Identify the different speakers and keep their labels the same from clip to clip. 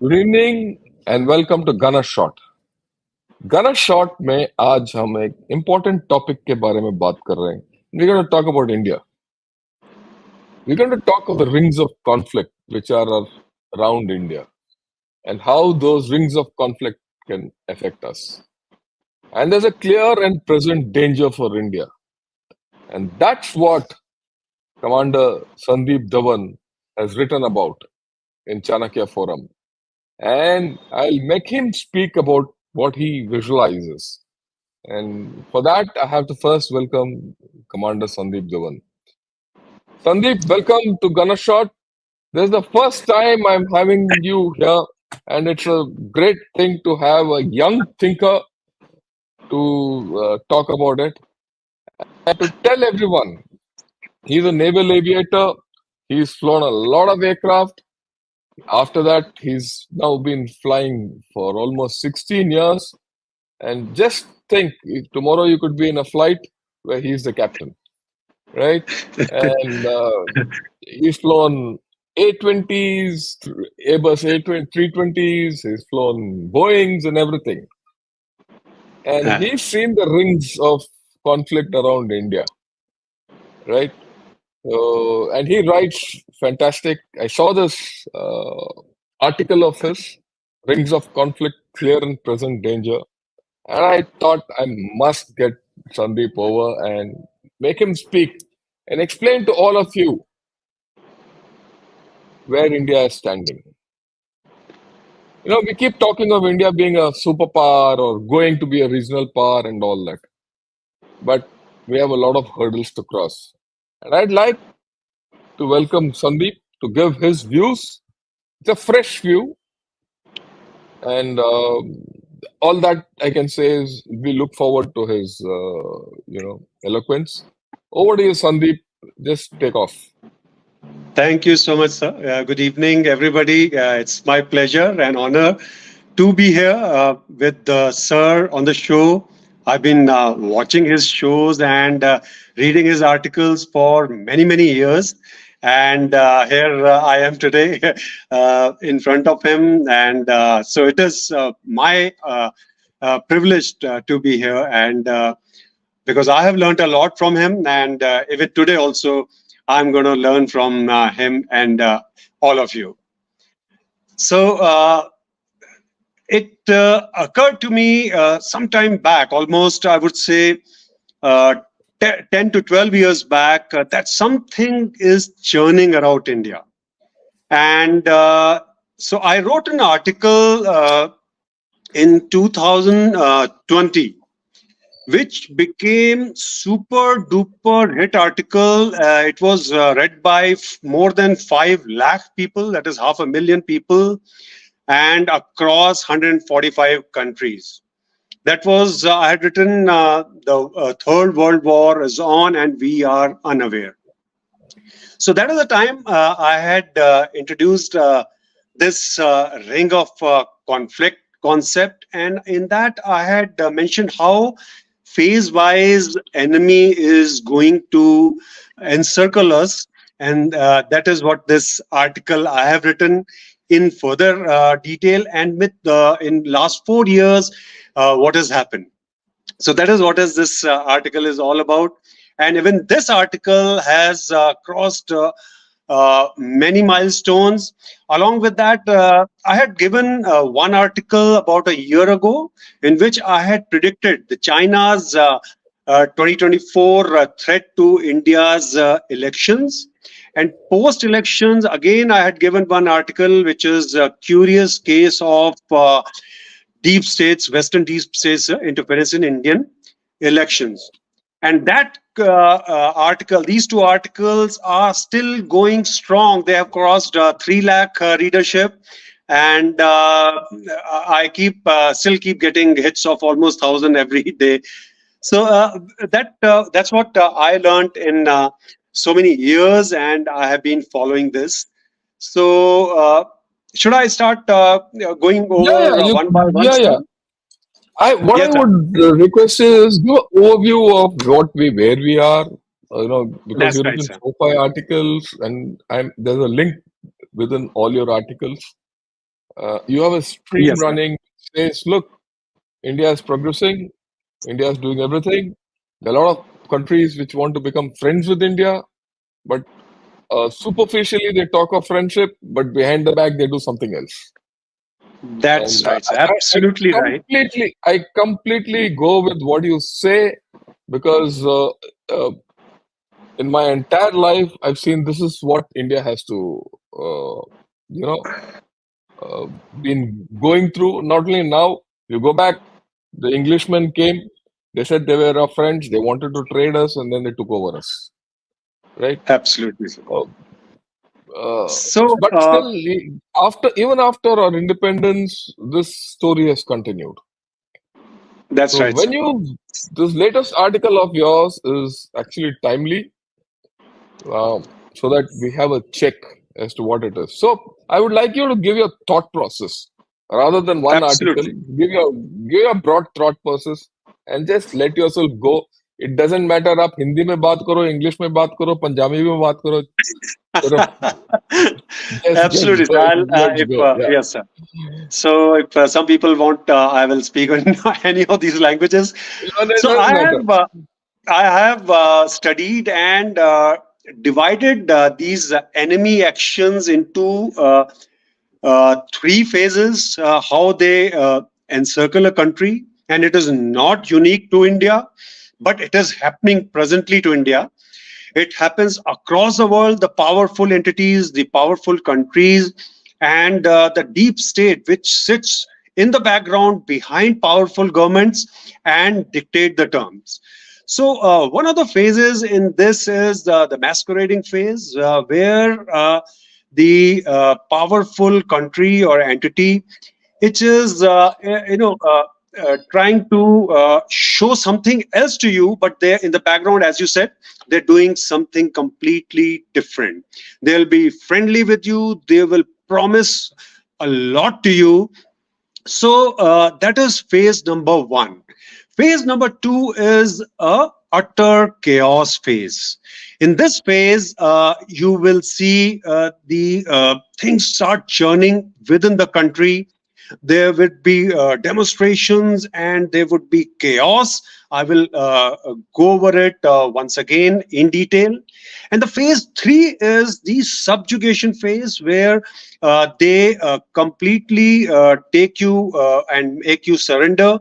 Speaker 1: Good evening and welcome to Gana shot. Gana shot में आज हम एक इम्पोर्टेंट टॉपिक के बारे में बात कर रहे हैं। We gonna talk about India. We gonna talk of the rings of conflict which are around India and how those rings of conflict can affect us. And there's a clear and present danger for India. And that's what Commander Sandeep Dhawan has written about in Chanakya Forum. And I'll make him speak about what he visualizes. And for that, I have to first welcome Commander Sandeep Dhawan. Sandeep, welcome to Gunnershot. This is the first time I'm having you here, and it's a great thing to have a young thinker to talk about it. And to tell everyone, he's a naval aviator. He's flown a lot of aircraft. After that, he's now been flying for almost 16 years. And just think, if tomorrow you could be in a flight where he's the captain, right? And he's flown A20s, Airbus A20, 320s, he's flown Boeings and everything. And
Speaker 2: Uh,
Speaker 1: he's seen the rings of conflict around India, right? So, and he writes fantastic. I saw this article of his, Rings of Conflict, Clear and Present Danger. And I thought I must get Sandeep over and make him speak and explain to all of you where India is standing. You know, we keep talking of India being a superpower or going to be a regional power and all that. But we have a lot of hurdles to cross. And I'd like to welcome Sandeep to give his views. It's a fresh view. And all that I can say is we look forward to his, eloquence. Over to you, Sandeep. Just take off.
Speaker 2: Thank you so much, sir. Good evening, everybody. It's my pleasure and honor to be here with sir on the show. I've been watching his shows and reading his articles for many, many years. And here I am today in front of him. And so it is my privilege to be here. And because I have learned a lot from him. And even today also, I'm going to learn from him and all of you. So it occurred to me some time back, almost I would say uh, 10 to 12 years back, that something is churning around India. And so I wrote an article in 2020 which became super duper hit article. It was read by more than 5 lakh people, that is half a million people, and across 145 countries. That was, I had written, the Third World War is on and we are unaware. So that is the time I had introduced this ring of conflict concept. And in that, I had mentioned how phase wise enemy is going to encircle us. And that is what this article I have written in further detail and with in last 4 years, what has happened. So that is what is this article is all about. And even this article has crossed many milestones. Along with that, I had given one article about a year ago in which I had predicted the China's 2024 threat to India's elections. And post elections, again, I had given one article which is a curious case of deep states, Western deep states interference in Indian elections. And that article, these two articles are still going strong. They have crossed 3 lakh readership. And I keep still keep getting hits of almost 1,000 every day. So that's what I learned in so many years, and I have been following this. So should I start going
Speaker 1: Yeah, yeah,
Speaker 2: over one by one,
Speaker 1: yeah,
Speaker 2: sir?
Speaker 1: yeah. What I
Speaker 2: Yes, sir.
Speaker 1: would request is give an overview of where we are. Because
Speaker 2: That's
Speaker 1: you've
Speaker 2: right,
Speaker 1: written
Speaker 2: sir.
Speaker 1: 4, 5 articles, and there's a link within all your articles. You have a stream
Speaker 2: Yes, sir.
Speaker 1: running, says, look, India is progressing, India is doing everything. There are a lot of countries which want to become friends with India, but superficially they talk of friendship, but behind the back they do something else.
Speaker 2: That's
Speaker 1: And
Speaker 2: right, sir. Absolutely right.
Speaker 1: I completely go with what you say because uh, in my entire life, I've seen this is what India has to, you know, uh, been going through. Not only now, you go back, the Englishmen came, they said they were our friends, they wanted to trade us, and then they took over us, right?
Speaker 2: Absolutely, sir.
Speaker 1: Uh, uh,
Speaker 2: So,
Speaker 1: but still, even after our independence, this story has continued.
Speaker 2: that's
Speaker 1: So
Speaker 2: right, sir.
Speaker 1: this latest article of yours is actually timely, so that we have a check as to what it is. So I would like you to give your thought process rather than one article.
Speaker 2: Absolutely.
Speaker 1: Give your broad thought process and just let yourself go. It doesn't matter आप हिंदी में बात करो, English में बात करो, पंजाबी में बात करो,
Speaker 2: Absolutely,
Speaker 1: just
Speaker 2: sir.
Speaker 1: go, let's
Speaker 2: If
Speaker 1: go. Yeah.
Speaker 2: yes, sir. So, if some people want, I will speak in any of these languages.
Speaker 1: No, no, it
Speaker 2: So,
Speaker 1: doesn't matter.
Speaker 2: I have studied and divided these enemy actions into three phases. How they encircle a country, and it is not unique to India, but it is happening presently to India. It happens across the world, the powerful entities, the powerful countries, and the deep state, which sits in the background behind powerful governments and dictate the terms. So, one of the phases in this is the masquerading phase, where the powerful country or entity, which is trying to show something else to you, but they're in the background, as you said, they're doing something completely different. They'll be friendly with you, they will promise a lot to you. So that is phase number one. Phase number two is a utter chaos phase. In this phase, you will see the things start churning within the country. There would be demonstrations and there would be chaos. I will go over it once again in detail. And the phase three is the subjugation phase, where they completely take you and make you surrender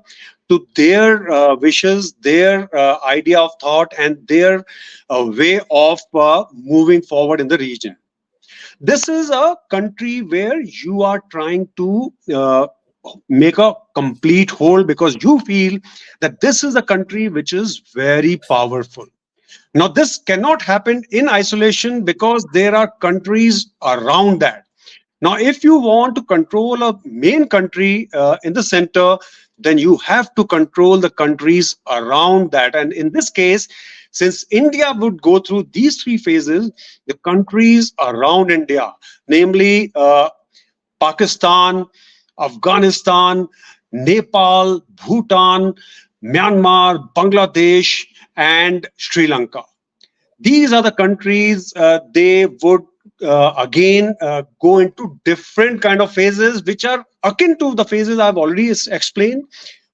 Speaker 2: to their wishes, their idea of thought, and their way of moving forward in the region. This is a country where you are trying to make a complete whole, because you feel that this is a country which is very powerful. Now, this cannot happen in isolation because there are countries around that. Now, if you want to control a main country in the center, then you have to control the countries around that. And in this case, since India would go through these three phases, the countries around India, namely Pakistan, Afghanistan, Nepal, Bhutan, Myanmar, Bangladesh, and Sri Lanka. These are the countries, they would again go into different kind of phases, which are akin to the phases I've already explained,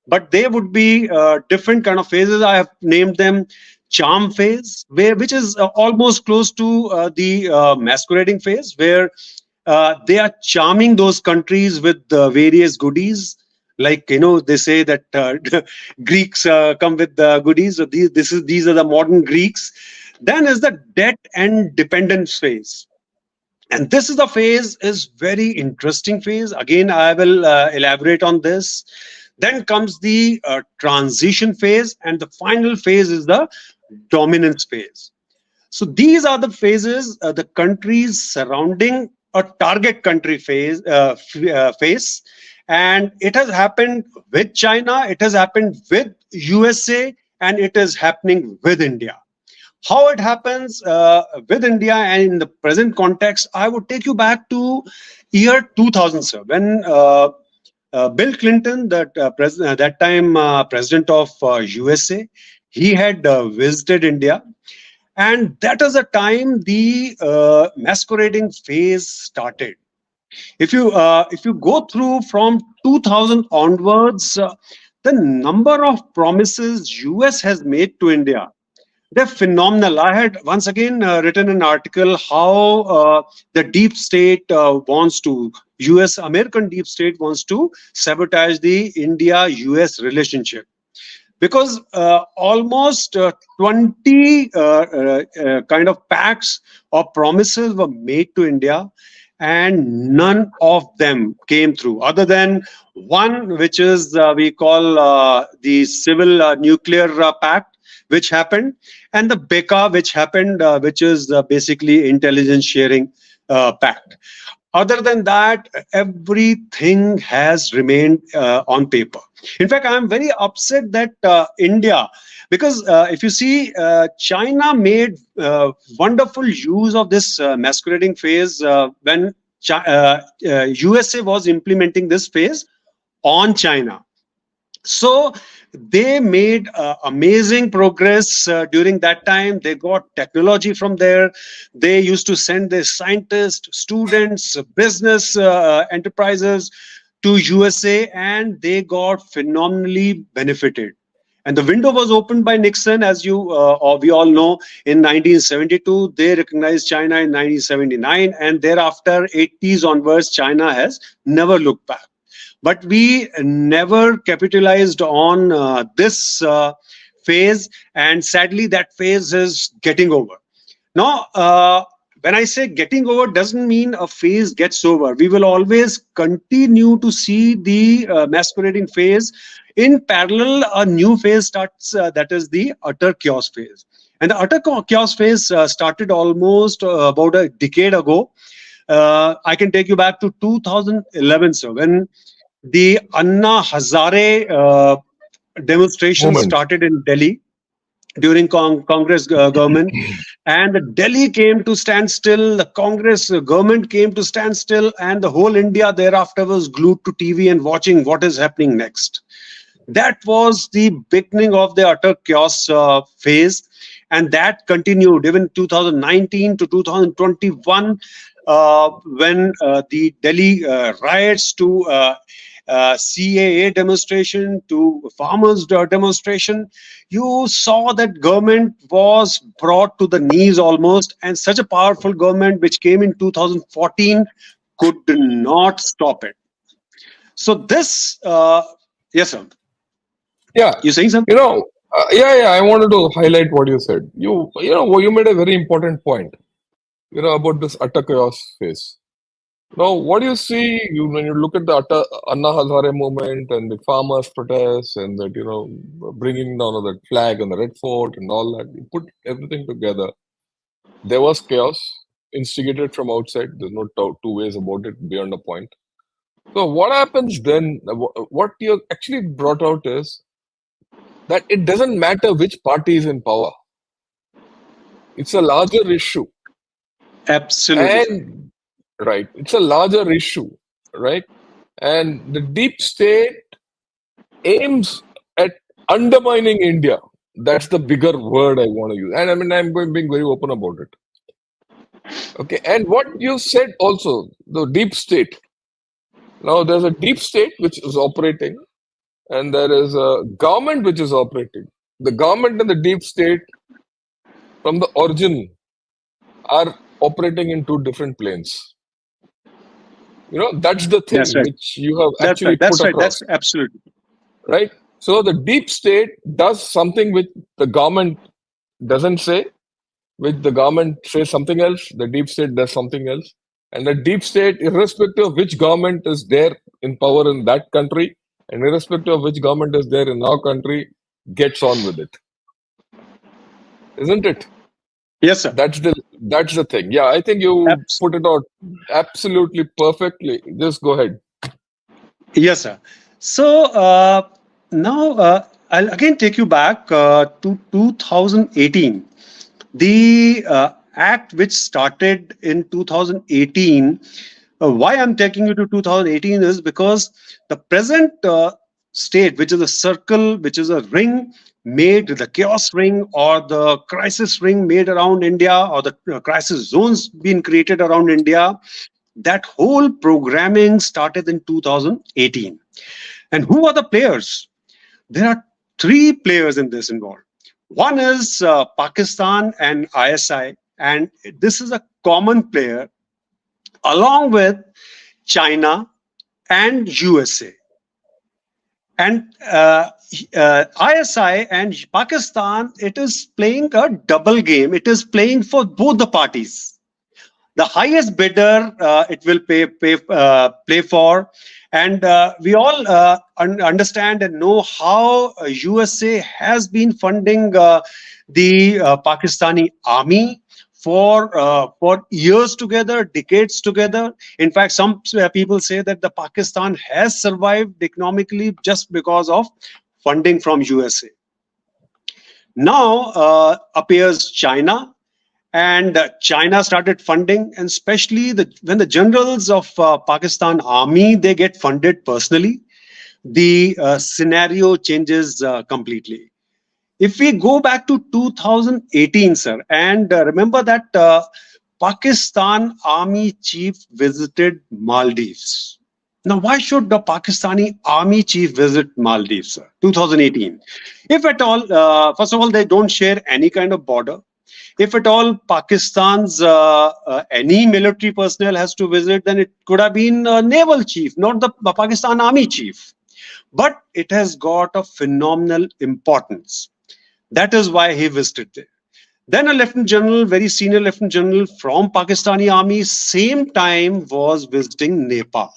Speaker 2: but they would be different kind of phases. I have named them charm phase, which is almost close to the masquerading phase, where they are charming those countries with various goodies. Like, they say that Greeks come with the goodies. So these are the modern Greeks. Then is the debt and dependence phase, and this is the phase is very interesting phase. Again, I will elaborate on this. Then comes the transition phase, and the final phase is the dominance phase. So these are the phases, the countries surrounding a target country phase, and it has happened with China, it has happened with USA, and it is happening with India. How it happens with India and in the present context, I would take you back to year 2000, sir, when Bill Clinton, that time president of USA, he had visited India, and that is the time the masquerading phase started. If you go through from 2000 onwards, the number of promises US has made to India, they're phenomenal. I had once again written an article how the deep state wants to, US American deep state wants to sabotage the India US relationship, because almost 20 kind of pacts or promises were made to India, and none of them came through, other than one, which is we call the Civil Nuclear Pact, which happened, and the BECA, which happened, which is basically intelligence sharing pact. Other than that, everything has remained on paper. In fact, I am very upset that India, because if you see, China made wonderful use of this masquerading phase when USA was implementing this phase on China. So they made amazing progress during that time. They got technology from there. They used to send their scientists, students, business enterprises to USA, and they got phenomenally benefited. And the window was opened by Nixon, as or we all know, in 1972. They recognized China in 1979, and thereafter, 80s onwards, China has never looked back. But we never capitalized on this phase, and sadly, that phase is getting over. Now, when I say getting over, doesn't mean a phase gets over. We will always continue to see the masquerading phase. In parallel, a new phase starts, that is the utter chaos phase. And the utter chaos phase started almost about a decade ago. I can take you back to 2011, sir, when the Anna Hazare demonstration
Speaker 1: Moment.
Speaker 2: started in Delhi during Congress government, and the Delhi came to stand still, the Congress government came to stand still, and the whole India thereafter was glued to TV and watching what is happening next. That was the beginning of the utter chaos phase, and that continued even 2019 to 2021, when the Delhi riots to CAA demonstration to farmers demonstration, you saw that government was brought to the knees almost, and such a powerful government which came in 2014 could not stop it. So this, yes, sir.
Speaker 1: Yeah,
Speaker 2: You saying something?
Speaker 1: yeah. I wanted to highlight what you said. You made a very important point. About this utter chaos phase. Now, what do you see when you look at the Anna Hazare movement and the farmers' protests and that, bringing down of that flag and the Red Fort and all that? You put everything together. There was chaos instigated from outside. There's no two ways about it beyond a point. So, what happens then? What you actually brought out is that it doesn't matter which party is in power, it's a larger issue.
Speaker 2: Absolutely, sir.
Speaker 1: And right, it's a larger issue, right? And the deep state aims at undermining India. That's the bigger word I want to use. And I mean, being very open about it. Okay. And what you said also, the deep state. Now, there's a deep state which is operating, and there is a government which is operating. The government and the deep state, from the origin, are operating in two different planes. That's the thing
Speaker 2: That's right.
Speaker 1: which you have
Speaker 2: That's
Speaker 1: actually
Speaker 2: right. That's
Speaker 1: put
Speaker 2: right.
Speaker 1: across.
Speaker 2: That's absolutely
Speaker 1: Right? So the deep state does something which the government doesn't say, which the government says something else, the deep state does something else. And the deep state, irrespective of which government is there in power in that country, and irrespective of which government is there in our country, gets on with it. Isn't it?
Speaker 2: yes, sir.
Speaker 1: That's the thing. Yeah, I think you put it out absolutely perfectly. Just go ahead.
Speaker 2: Yes, sir. So now I'll again take you back to 2018. The act which started in 2018. Why I'm taking you to 2018 is because the present state, which is a circle, which is a ring made, the chaos ring or the crisis ring made around India, or the crisis zones being created around India, That whole programming started in 2018. And who are the players? There are three players in this involved. One is Pakistan and ISI, and this is a common player along with China and USA. And ISI and Pakistan, it is playing a double game. It is playing for both the parties. The highest bidder it will play for, and we all understand and know how USA has been funding the Pakistani army for years together, decades together. In fact, some people say that the Pakistan has survived economically just because of funding from USA. Now appears China, and China started funding, and especially when the generals of Pakistan army, they get funded personally, the scenario changes completely. If we go back to 2018, sir, and remember that Pakistan army chief visited Maldives. Now, why should the Pakistani army chief visit Maldives, sir? 2018. If at all, first of all, they don't share any kind of border. If at all Pakistan's any military personnel has to visit, then it could have been a naval chief, not the Pakistan army chief. But it has got a phenomenal importance. That is why he visited there. Then a lieutenant general, very senior lieutenant general from Pakistani army, same time was visiting Nepal.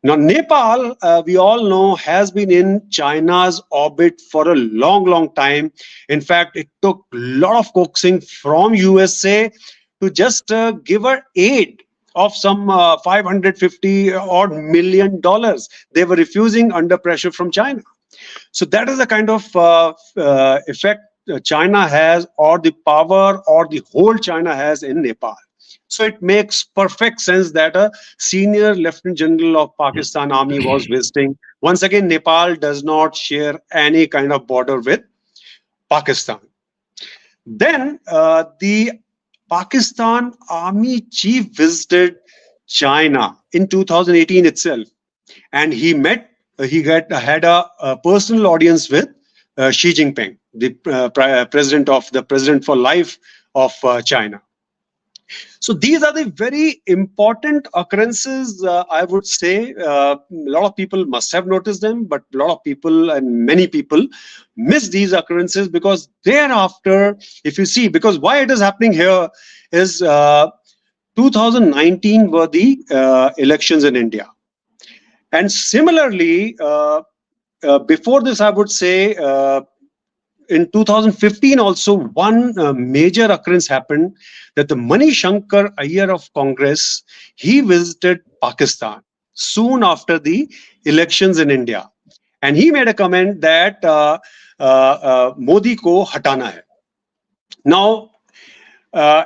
Speaker 2: Now, Nepal, we all know, has been in China's orbit for a long, long time. In fact, it took a lot of coaxing from USA to just give her aid of some 550 odd million dollars. They were refusing under pressure from China. So that is the kind of effect China has, or the power, or the whole China has in Nepal. So it makes perfect sense that a senior lieutenant general of Pakistan army was visiting. Once again, Nepal does not share any kind of border with Pakistan. Then the Pakistan army chief visited China in 2018 itself, and he had a personal audience with Xi Jinping, the president for life of China. So these are the very important occurrences, I would say. A lot of people must have noticed them, but a lot of people and many people miss these occurrences, because thereafter, if you see, because why it is happening here is 2019 were the elections in India. And similarly, before this, I would say, in 2015 also, one major occurrence happened, that the Shankar of Congress, he visited Pakistan soon after the elections in India. And he made a comment that Modi ko hatana hai. Now,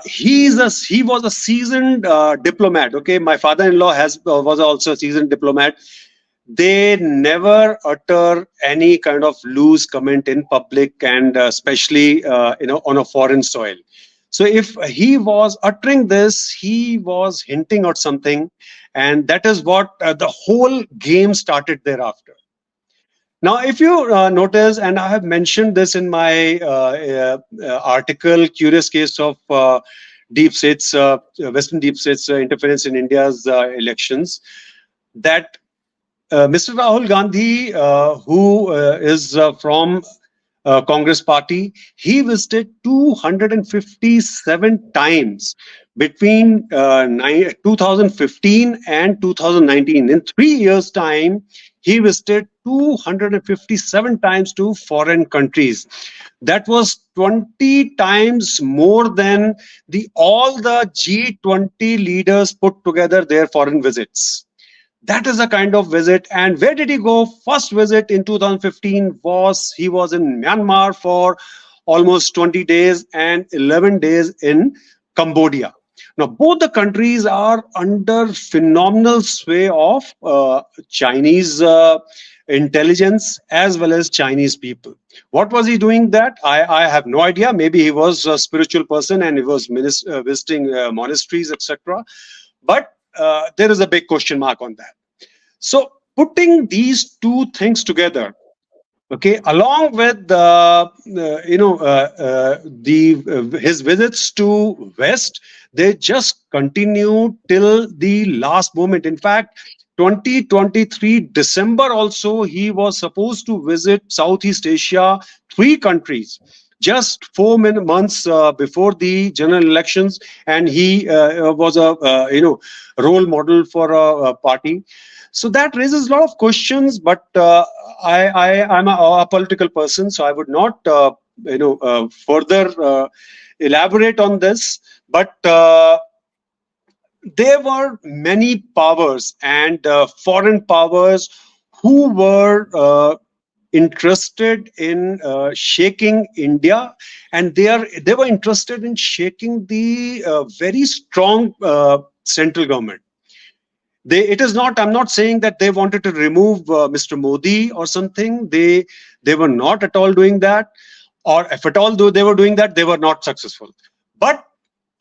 Speaker 2: he was a seasoned diplomat. Okay, my father-in-law was also a seasoned diplomat. They never utter any kind of loose comment in public, and especially on a foreign soil. So if he was uttering this, he was hinting at something, and that is what the whole game started thereafter. Now, if you notice, and I have mentioned this in my article, Curious Case of Deep States, Western Deep States Interference in India's Elections, that Mr. Rahul Gandhi, who is from Congress party, he visited 257 times between 2015 and 2019. In 3 years' time, he visited 257 times to foreign countries. That was 20 times more than all the G20 leaders put together their foreign visits. That is a kind of visit. And where did he go? First visit in 2015 he was in Myanmar for almost 20 days and 11 days in Cambodia. Now, both the countries are under phenomenal sway of Chinese intelligence as well as Chinese people. What was he doing that? I have no idea. Maybe he was a spiritual person and he was visiting monasteries, etc. But there is a big question mark on that. So putting these two things together, okay, along with his visits to West, they just continued till the last moment. In fact, 2023 December also, he was supposed to visit Southeast Asia, 3 countries, just 4 months before the general elections, and he was a role model for a party. So that raises a lot of questions, but I'm a political person, so I would not further elaborate on this. But there were many powers and foreign powers who were interested in shaking India, and they were interested in shaking the very strong central government. It is not, I'm not saying that they wanted to remove Mr. Modi or something. They were not at all doing that, or if at all though they were doing that, they were not successful. But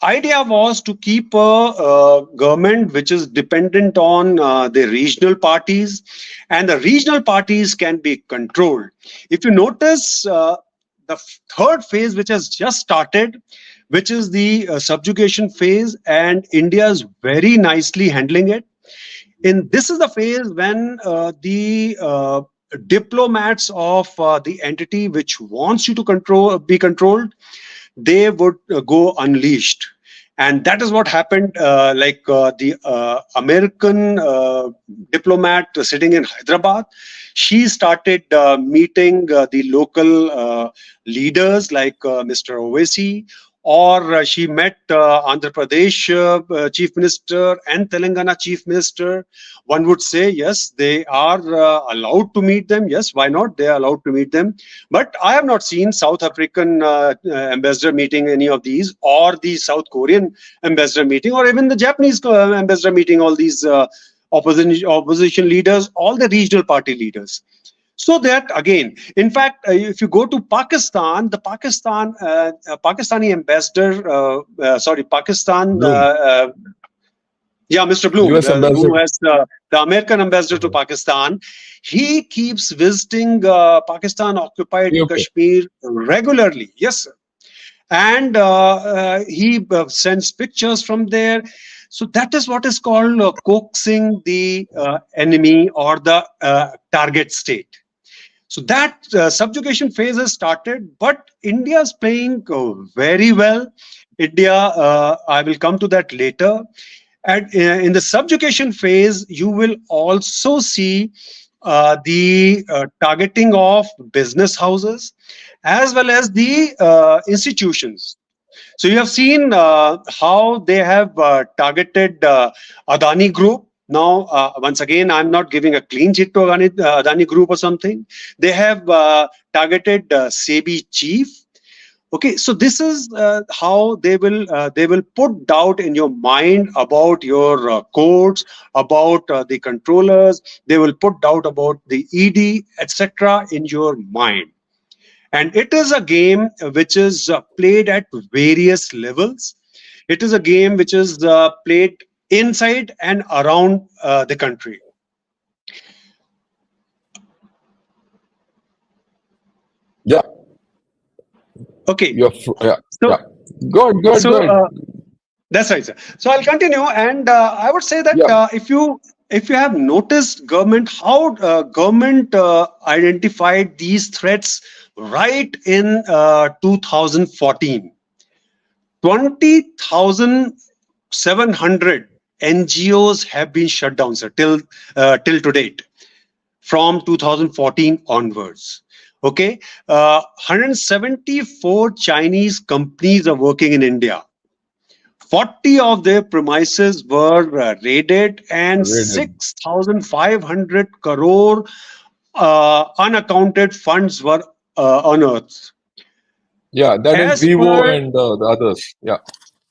Speaker 2: idea was to keep a government which is dependent on the regional parties, and the regional parties can be controlled. If you notice, the third phase which has just started, which is the subjugation phase, and India is very nicely handling it. In this is the phase when the diplomats of the entity which wants you to be controlled, they would go unleashed. And that is what happened. The American diplomat sitting in Hyderabad, she started meeting the local leaders like Mr. Owaisi, or she met Andhra Pradesh Chief Minister and Telangana Chief Minister. One would say, yes, they are allowed to meet them. Yes, why not? They are allowed to meet them. But I have not seen South African ambassador meeting any of these, or the South Korean ambassador meeting, or even the Japanese ambassador meeting all these opposition leaders, all the regional party leaders. So that again, in fact, if you go to Pakistan, the Pakistani ambassador, Pakistan, Mr. Bloom,
Speaker 1: US ambassador.
Speaker 2: who has the American ambassador to Pakistan, he keeps visiting Pakistan-occupied Kashmir regularly. Yes, sir. And he sends pictures from there. So that is what is called coaxing the enemy or the target state. So that subjugation phase has started, but India is playing very well. India, I will come to that later. And in the subjugation phase, you will also see the targeting of business houses as well as the institutions. So you have seen how they have targeted Adani Group. Now, once again, I'm not giving a clean chit to Adani Group or something. They have targeted SEBI chief. Okay, so this is how they will put doubt in your mind about your courts, about the controllers. They will put doubt about the ED, etc. in your mind. And it is a game which is played at various levels. It is a game which is played inside and around the country.
Speaker 1: Yeah.
Speaker 2: Okay.
Speaker 1: Go ahead.
Speaker 2: That's right, sir. So I'll continue, and I would say that if you have noticed how government identified these threats right in 2014, 20,700 NGOs have been shut down, sir, till to date, from 2014 onwards. Okay, 174 Chinese companies are working in India. 40 of their premises were raided, and 6,500 crore unaccounted funds were unearthed.
Speaker 1: Yeah, that is Vivo and the others. Yeah,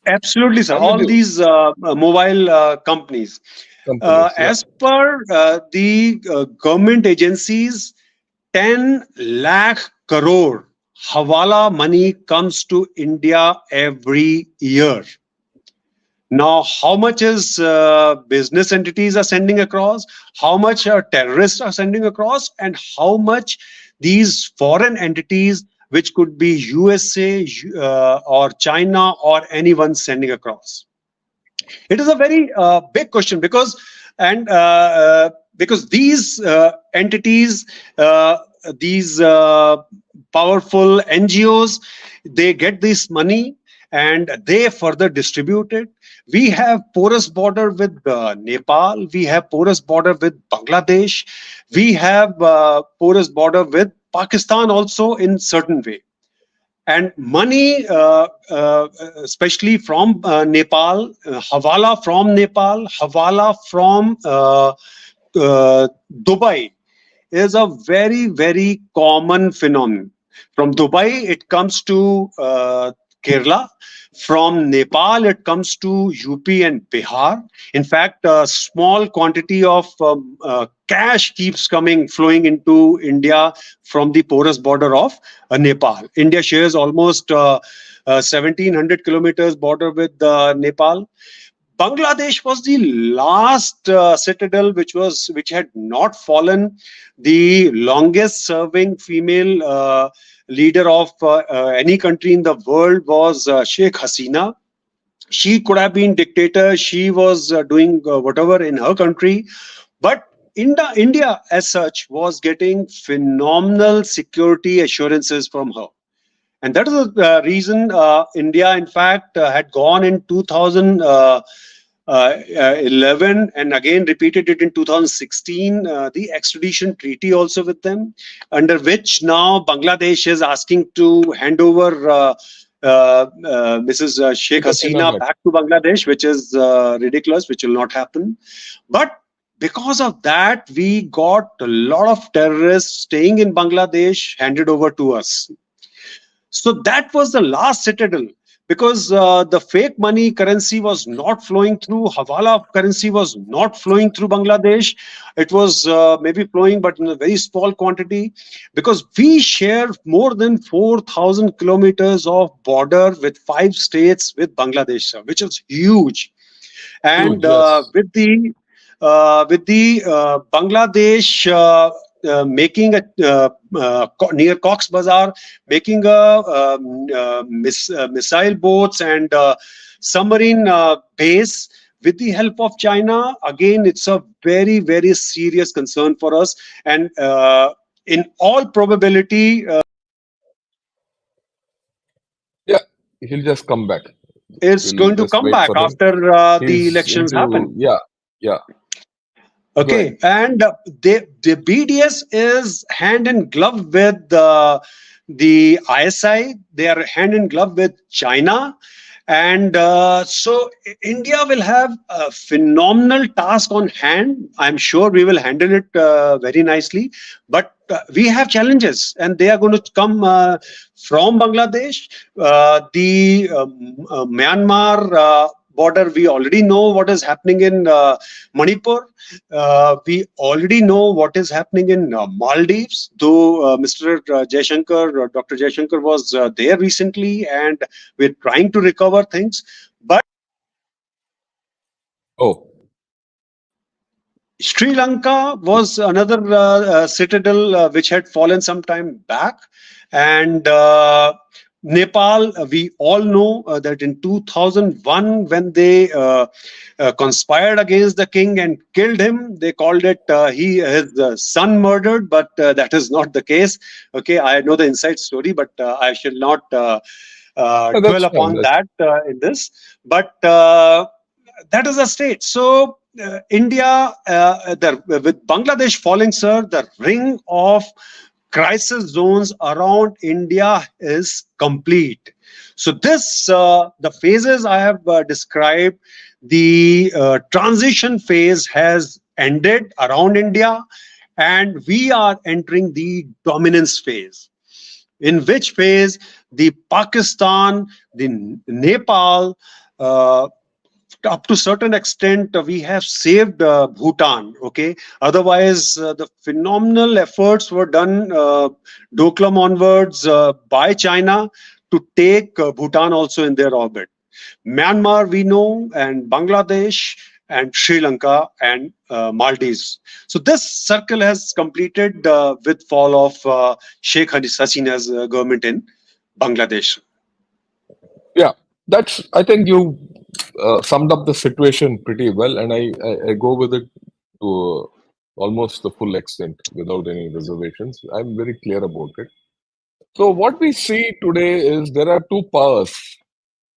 Speaker 2: absolutely, sir. All these mobile companies. As per the government agencies, 10 lakh crore Hawala money comes to India every year. Now, how much is business entities are sending across, how much terrorists are sending across, and how much these foreign entities, which could be USA or China or anyone sending across. It is a very big question because these entities, these powerful NGOs, they get this money and they further distribute it. We have porous border with Nepal. We have porous border with Bangladesh. We have porous border with Pakistan also in certain way. And money, especially from Nepal, Hawala from Nepal, Hawala from Dubai, is a very, very common phenomenon. From Dubai, it comes to Kerala. From Nepal, it comes to UP and Bihar. In fact, a small quantity of cash keeps flowing into India from the porous border of Nepal. India shares almost 1,700 kilometers border with Nepal. Bangladesh was the last citadel which had not fallen. The longest serving female leader of any country in the world was Sheikh Hasina. She could have been dictator. She was doing whatever in her country, but India as such was getting phenomenal security assurances from her. And that is the reason India, in fact, had gone in 2011 and again repeated it in 2016, the extradition treaty also with them, under which now Bangladesh is asking to hand over Mrs. Sheikh Hasina back to Bangladesh, which is ridiculous, which will not happen. But because of that, we got a lot of terrorists staying in Bangladesh handed over to us. So that was the last citadel, because the fake money currency was not flowing through. Hawala currency was not flowing through Bangladesh. It was maybe flowing, but in a very small quantity, because we share more than 4,000 kilometers of border with 5 states with Bangladesh, which is huge. And with the Bangladesh making a near Cox's Bazar, making missile boats and submarine base with the help of China. Again, it's a very, very serious concern for us. And in all probability,
Speaker 1: he'll just come back.
Speaker 2: It's going to come back after the elections happen.
Speaker 1: Yeah.
Speaker 2: Okay, and the BDS is hand in glove with the ISI. They are hand in glove with China. And so India will have a phenomenal task on hand. I'm sure we will handle it very nicely. But we have challenges, and they are going to come from Bangladesh. The Myanmar border, we already know what is happening in Manipur. We already know what is happening in Maldives, though Mr. Jaishankar, Dr. Jaishankar was there recently, and we're trying to recover things. But Sri Lanka was another citadel which had fallen some time back. And Nepal, we all know that in 2001, when they conspired against the king and killed him, they called it his son murdered, but that is not the case. Okay, I know the inside story, but I shall not dwell upon that in this. But that is a state. So India, with Bangladesh falling, sir, the ring of crisis zones around India is complete. So this, the phases I have described, the transition phase has ended around India, and we are entering the dominance phase, in which phase the Pakistan, the Nepal, up to certain extent, we have saved Bhutan. Okay, otherwise the phenomenal efforts were done Doklam onwards by China to take Bhutan also in their orbit. Myanmar, we know, and Bangladesh, and Sri Lanka, and Maldives. So this circle has completed with fall of Sheikh Hasina's government in Bangladesh.
Speaker 1: Yeah, that's. I think you summed up the situation pretty well, and I go with it to almost the full extent without any reservations. I'm very clear about it. So what we see today is there are two powers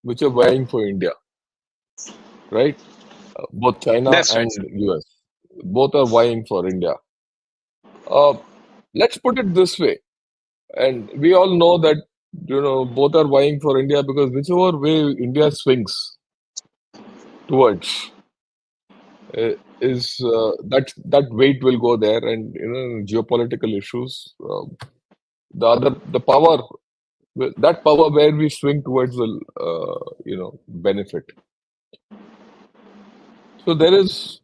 Speaker 1: which are vying for India, right? Both China
Speaker 2: That's right,
Speaker 1: and
Speaker 2: sir.
Speaker 1: US. Both are vying for India. Uh, let's put it this way, and we all know that both are vying for India because whichever way India swings towards is that weight will go there, and geopolitical issues. The power that power where we swing towards will benefit. So there is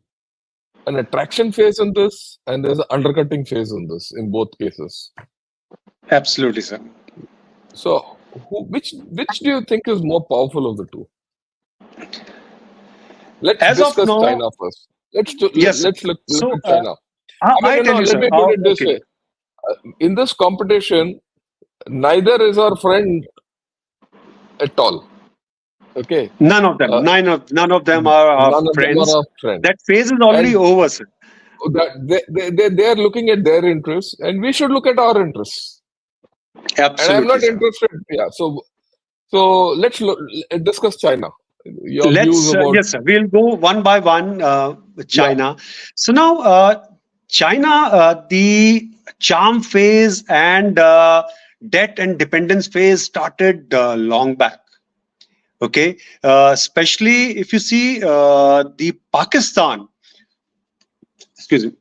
Speaker 1: an attraction phase in this, and there's an undercutting phase in this in both cases.
Speaker 2: Absolutely, sir.
Speaker 1: So which do you think is more powerful of the two? Let's
Speaker 2: As of
Speaker 1: discuss
Speaker 2: now,
Speaker 1: China first. Let's do,
Speaker 2: yes, sir.
Speaker 1: look
Speaker 2: So
Speaker 1: at China. I
Speaker 2: I
Speaker 1: mean,
Speaker 2: tell you,
Speaker 1: let
Speaker 2: sir.
Speaker 1: me put it this
Speaker 2: Okay.
Speaker 1: way. In this competition, neither is our friend at all. Okay.
Speaker 2: None of them.
Speaker 1: Uh,
Speaker 2: None of them are our
Speaker 1: None of them are
Speaker 2: friends.
Speaker 1: our friend.
Speaker 2: That phase is already
Speaker 1: And
Speaker 2: over, sir.
Speaker 1: that they are looking at their interests, and we should look at our interests. And I'm
Speaker 2: Absolutely,
Speaker 1: not
Speaker 2: sir.
Speaker 1: interested. Yeah. So discuss China. Your views
Speaker 2: Let's
Speaker 1: about
Speaker 2: yes, sir. We'll go one by one with
Speaker 1: yeah.
Speaker 2: China. So now, China, the charm phase and debt and dependence phase started long back. Okay, especially if you see the Pakistan. Excuse me.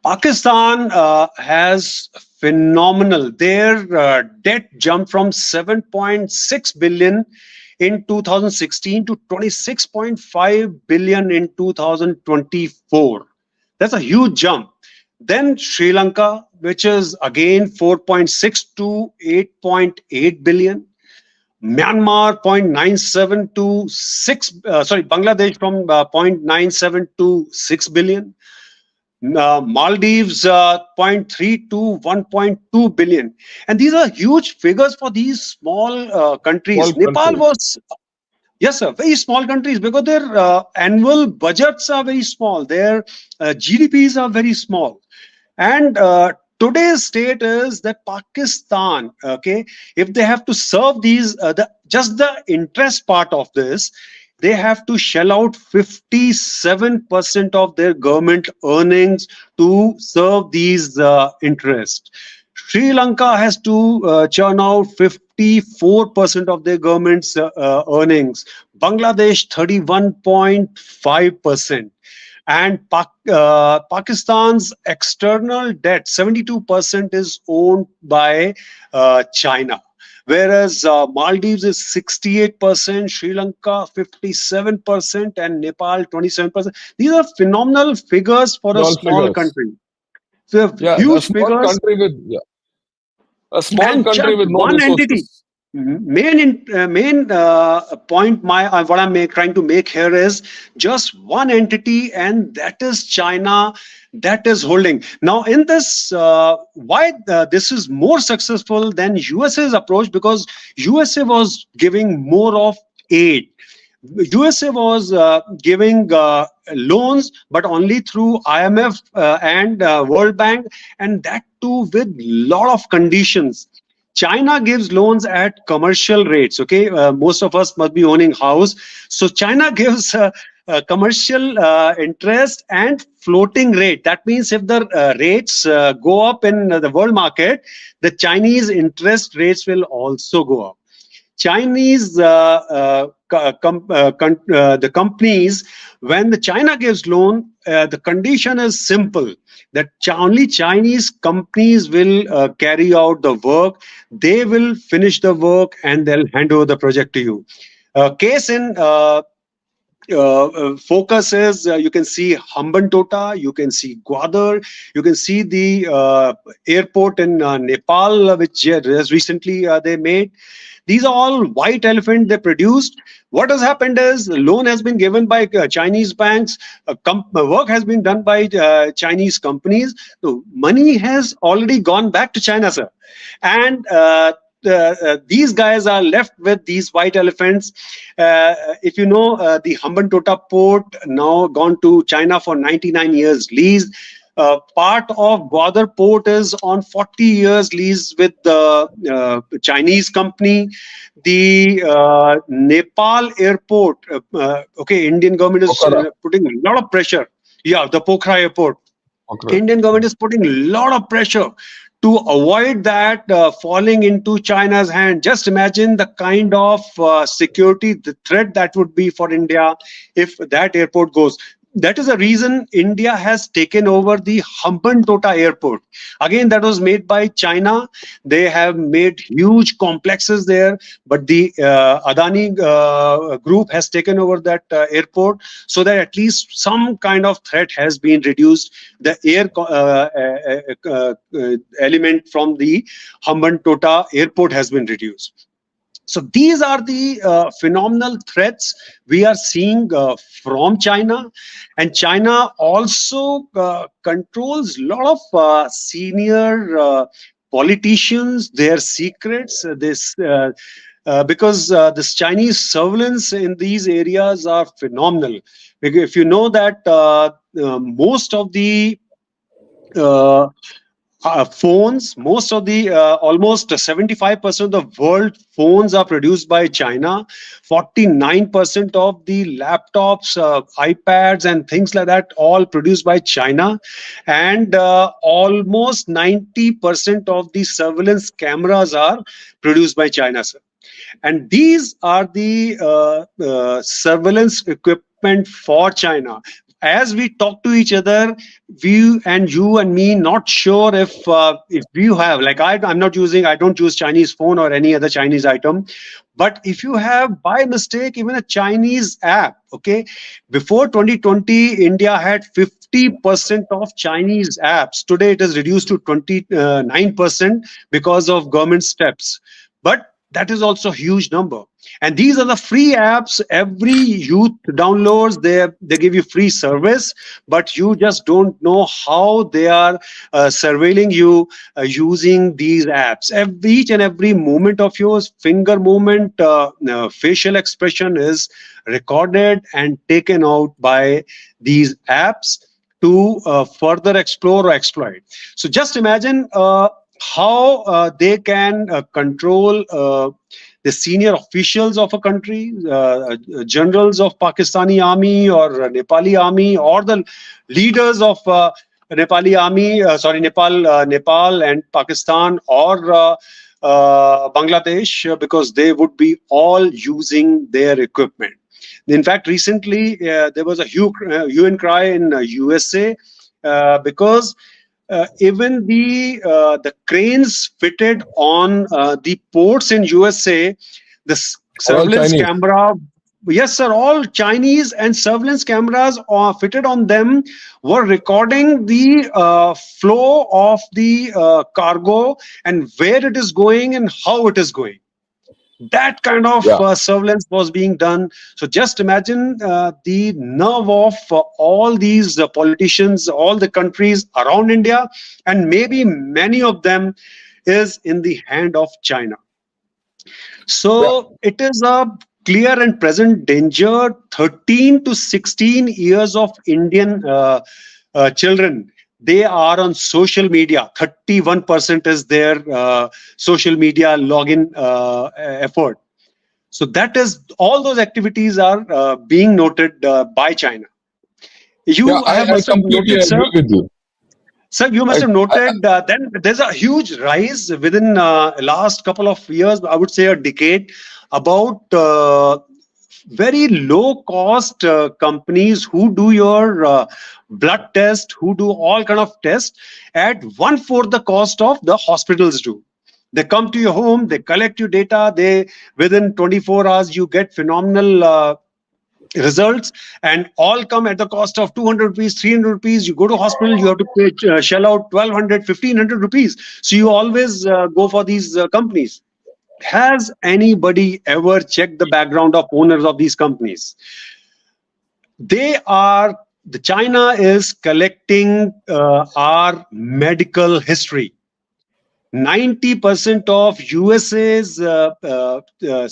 Speaker 2: Pakistan has phenomenal. Their debt jumped from 7.6 billion in 2016 to 26.5 billion in 2024. That's a huge jump. Then Sri Lanka, which is again 4.6 to 8.8 billion. Myanmar 0.97 to 6, Bangladesh from 0.97 to 6 billion. Maldives 0.3 to 1.2 billion. And these are huge figures for these small
Speaker 1: Small
Speaker 2: countries. Nepal
Speaker 1: countries.
Speaker 2: was, yes, sir, very small countries because their annual budgets are very small, their GDPs are very small. And today's state is that Pakistan, okay, if they have to serve these, just the interest part of this, they have to shell out 57% of their government earnings to serve these interests. Sri Lanka has to churn out 54% of their government's earnings. Bangladesh 31.5%. And Pakistan's external debt, 72% is owned by China. Whereas Maldives is 68%, Sri Lanka 57%, and Nepal 27%. These are phenomenal figures for a
Speaker 1: Small
Speaker 2: small
Speaker 1: figures.
Speaker 2: country. So
Speaker 1: Yeah,
Speaker 2: huge figures,
Speaker 1: a small
Speaker 2: and
Speaker 1: country
Speaker 2: just
Speaker 1: with no
Speaker 2: one entity.
Speaker 1: resources.
Speaker 2: Main point what I'm trying to make here is just one entity, and that is China, that is holding. Now, in this, why this is more successful than USA's approach, because USA was giving more of aid. USA was giving loans, but only through IMF and World Bank, and that too with lot of conditions. China gives loans at commercial rates. Okay, most of us must be owning house, so China gives commercial interest and floating rate. That means if the rates go up in the world market, the Chinese interest rates will also go up. Chinese the companies, when the China gives loan, the condition is simple that only Chinese companies will carry out the work. They will finish the work and they'll hand over the project to you. Case in focus is you can see Hambantota, you can see Gwadar, you can see the airport in Nepal, which just recently they made. These are all white elephant they produced. What has happened is loan has been given by Chinese banks, work has been done by Chinese companies. So money has already gone back to China, sir. And these guys are left with these white elephants. If you know, the Hambantota port now gone to China for 99 years lease. Part of Gwadar port is on 40 years lease with the Chinese company. The Nepal airport, okay, Indian government is
Speaker 1: Pokhara.
Speaker 2: putting a lot of pressure. Yeah, the Pokhara airport.
Speaker 1: Okay.
Speaker 2: Indian government is putting a lot of pressure to avoid that falling into China's hand. Just imagine the kind of security, the threat that would be for India if that airport goes. That is the reason India has taken over the Hambantota airport. Again, that was made by China. They have made huge complexes there, but the Adani group has taken over that airport so that at least some kind of threat has been reduced. The air element from the Hambantota airport has been reduced. So these are the phenomenal threats we are seeing from China, and China also controls a lot of senior politicians, their secrets. Because this Chinese surveillance in these areas are phenomenal. If you know that most of the phones, most of the almost 75% of the world phones are produced by China. 49% of the laptops, iPads, and things like that, all produced by China. And almost 90% of the surveillance cameras are produced by China, sir. And these are the surveillance equipment for China. As we talk to each other, we and you and me, not sure if you have, like I don't use Chinese phone or any other Chinese item. But if you have by mistake even a Chinese app, okay, before 2020, India had 50% of Chinese apps. Today it is reduced to 29% because of government steps. But that is also a huge number. And these are the free apps. Every youth downloads, they give you free service, but you just don't know how they are surveilling you using these apps. Each and every moment of yours, finger movement, facial expression is recorded and taken out by these apps to further explore or exploit. So just imagine how they can control the senior officials of a country, generals of Pakistani army or Nepali army, or the leaders of Nepali army, Nepal and Pakistan, or Bangladesh, because they would be all using their equipment. In fact, recently there was a hue and cry in USA because even the cranes fitted on the ports in USA, the surveillance camera, yes sir, all Chinese, and surveillance cameras fitted on them were recording the flow of the cargo and where it is going and how it is going. That kind of surveillance was being done. So just imagine the nerve of all these politicians, all the countries around India, and maybe many of them is in the hand of China. So it is a clear and present danger. 13 to 16 years of Indian children, they are on social media. 31% is their social media login effort. So that is, all those activities are being noted by China.
Speaker 1: I completely agree with you.
Speaker 2: Sir, you must have noted then there's a huge rise within last couple of years, I would say a decade, about very low cost companies who do your blood test, who do all kind of tests at 1/4 the cost of the hospitals do. They come to your home, they collect your data, they within 24 hours you get phenomenal results, and all come at the cost of 200 rupees, 300 rupees. You go to hospital, you have to pay, shell out 1200, 1500 rupees. So you always go for these companies. Has anybody ever checked the background of owners of these companies? The China is collecting our medical history. 90% of USA's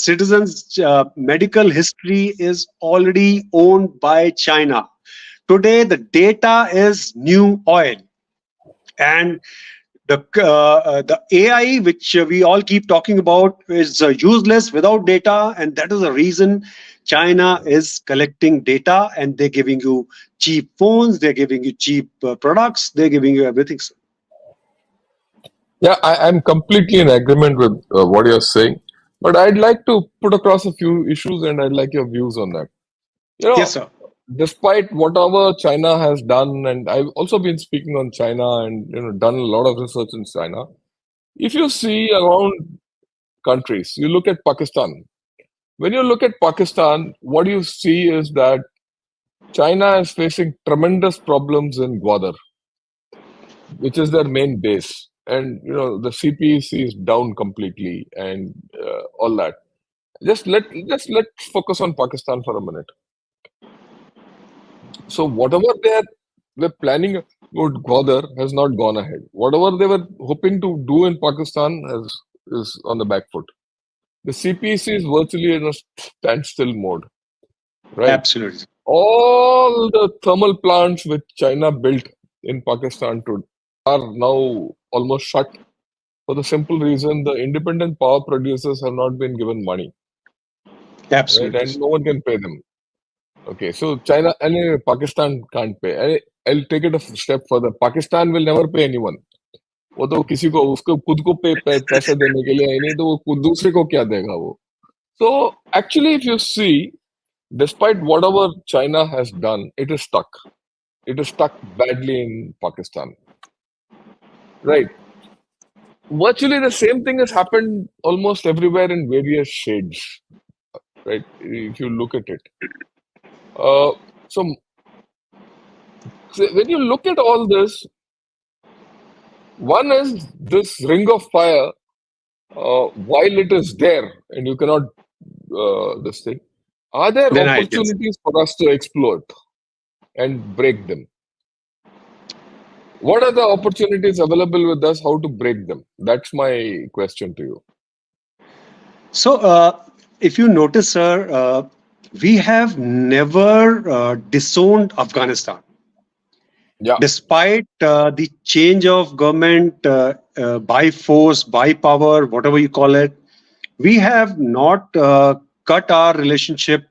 Speaker 2: citizens' medical history is already owned by China. Today, the data is new oil. And the AI, which we all keep talking about, is useless without data. And that is the reason China is collecting data, and they're giving you cheap phones, they're giving you cheap products, they're giving you everything.
Speaker 1: Yeah, I'm completely in agreement with what you're saying, but I'd like to put across a few issues and I'd like your views on that. You
Speaker 2: Yes,
Speaker 1: know,
Speaker 2: sir.
Speaker 1: despite whatever China has done, and I've also been speaking on China and done a lot of research in China. If you see around countries, you look at Pakistan. When you look at Pakistan, what you see is that China is facing tremendous problems in Gwadar, which is their main base. And the CPEC is down completely, and all that. Let's focus on Pakistan for a minute. So whatever they're planning with Gwadar has not gone ahead. Whatever they were hoping to do in Pakistan is on the back foot. The CPEC is virtually in a standstill mode, right?
Speaker 2: Absolutely.
Speaker 1: All the thermal plants which China built in Pakistan are now almost shut for the simple reason the independent power producers have not been given money, right?
Speaker 2: Absolutely.
Speaker 1: And no one can pay them. Okay, so China and Pakistan can't pay. I'll take it a step further. Pakistan will never pay anyone. वो तो किसी को उसको खुद को पैसे देने के लिए है नहीं तो वो दूसरे को क्या देगा वो. So actually, if you see, despite whatever China has done, it is stuck. It is stuck badly in Pakistan. Right. Virtually the same thing has happened almost everywhere in various shades. Right. If you look at it. So when you look at all this, one is this ring of fire, while it is there and you cannot this thing, are there opportunities for us to exploit and break them? What are the opportunities available with us? How to break them? That's my question to you.
Speaker 2: So, if you notice, sir, we have never disowned Afghanistan.
Speaker 1: Yeah.
Speaker 2: Despite the change of government by force, by power, whatever you call it, we have not cut our relationship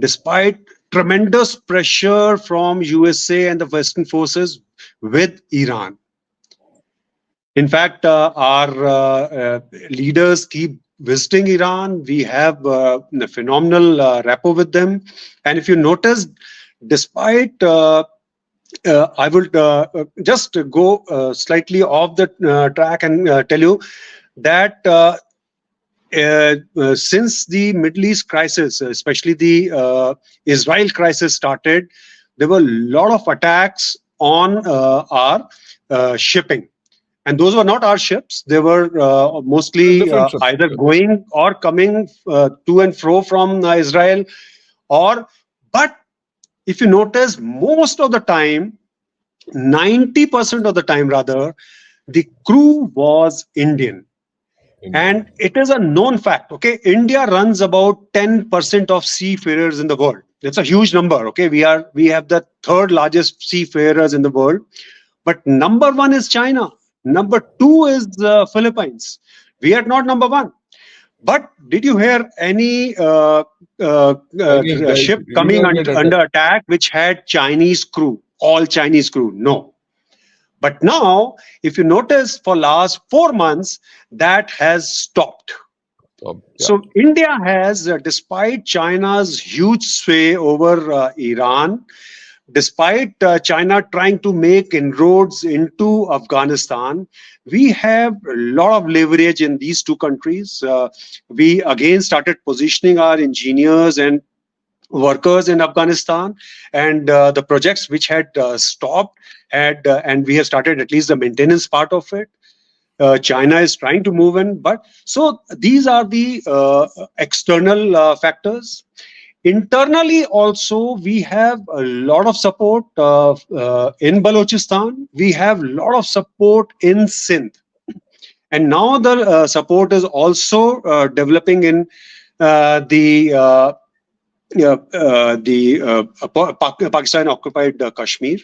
Speaker 2: despite tremendous pressure from USA and the Western forces with Iran. In fact, our leaders keep visiting Iran. We have a phenomenal rapport with them. And if you notice, despite I will just go slightly off the track and tell you that since the Middle East crisis, especially the Israel crisis started, there were a lot of attacks on our shipping. And those were not our ships. They were mostly either going or coming to and fro from Israel. But if you notice, most of the time, 90% of the time rather, the crew was Indian. And it is a known fact. Okay, India runs about 10% of seafarers in the world. That's a huge number. Okay, we have the third largest seafarers in the world, but number one is China. Number two is the Philippines. We are not number one. But did you hear any ship coming under attack which had Chinese crew, all Chinese crew? No. But now, if you notice, for last 4 months, that has stopped. Yeah. So India has, despite China's huge sway over Iran, despite China trying to make inroads into Afghanistan, we have a lot of leverage in these two countries. We again started positioning our engineers and workers in Afghanistan, and the projects which had stopped had, and we have started at least the maintenance part of it. China is trying to move in, but so these are the external factors. Internally, also, we have a lot of support in Balochistan. We have a lot of support in Sindh. And now the support is also developing in the Pakistan occupied Kashmir.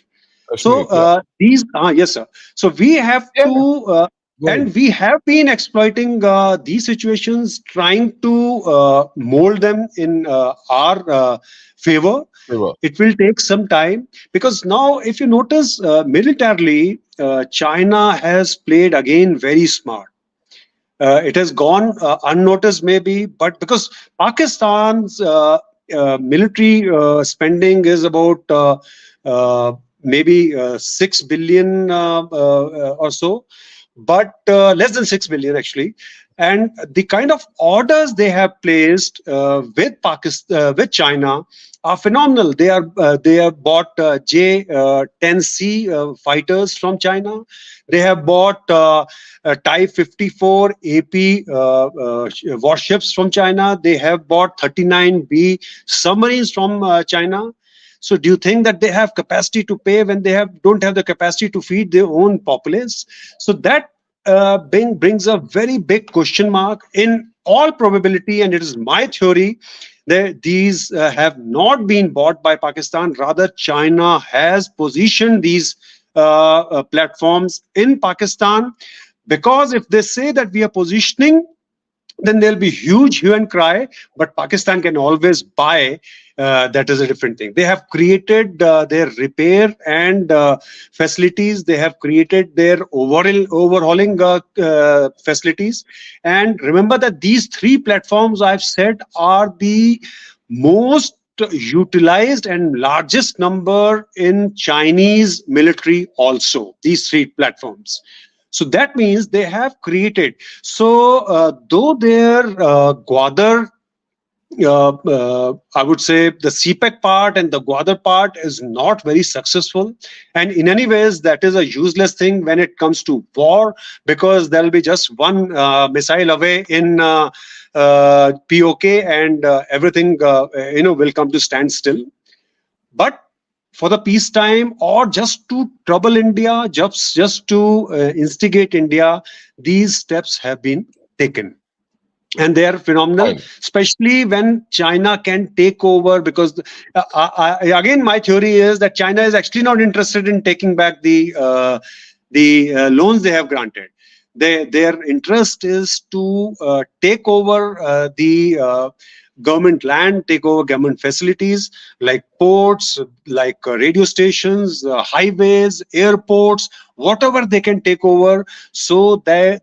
Speaker 2: So these, yes, sir. So we have to, and we have been exploiting these situations, trying to mold them in our favor. It will take some time, because now, if you notice, militarily, China has played again very smart. It has gone unnoticed, maybe, but because Pakistan's military spending is about maybe 6 billion or so, but less than 6 billion actually. And the kind of orders they have placed with Pakistan, with China, are phenomenal. They have bought J-10C fighters from China. They have bought Type 54 AP warships from China. They have bought 39B submarines from China. So do you think that they have capacity to pay when they don't have the capacity to feed their own populace? So that brings a very big question mark. In all probability, and it is my theory, that these have not been bought by Pakistan. Rather, China has positioned these platforms in Pakistan, because if they say that we are positioning, then there'll be huge hue and cry, but Pakistan can always buy. That is a different thing. They have created their repair and facilities. They have created their overhauling facilities. And remember that these three platforms I've said are the most utilized and largest number in Chinese military also, these three platforms. So that means they have created. So though their Gwadar, I would say the CPEC part and the Gwadar part is not very successful. And in any ways, that is a useless thing when it comes to war, because there will be just one missile away in POK, and everything will come to standstill. But for the peacetime, or just to trouble India, just to instigate India, these steps have been taken. And they are phenomenal, especially when China can take over, because again, my theory is that China is actually not interested in taking back the loans they have granted. Their interest is to take over the government land, take over government facilities like ports, like radio stations, highways, airports, whatever they can take over, so that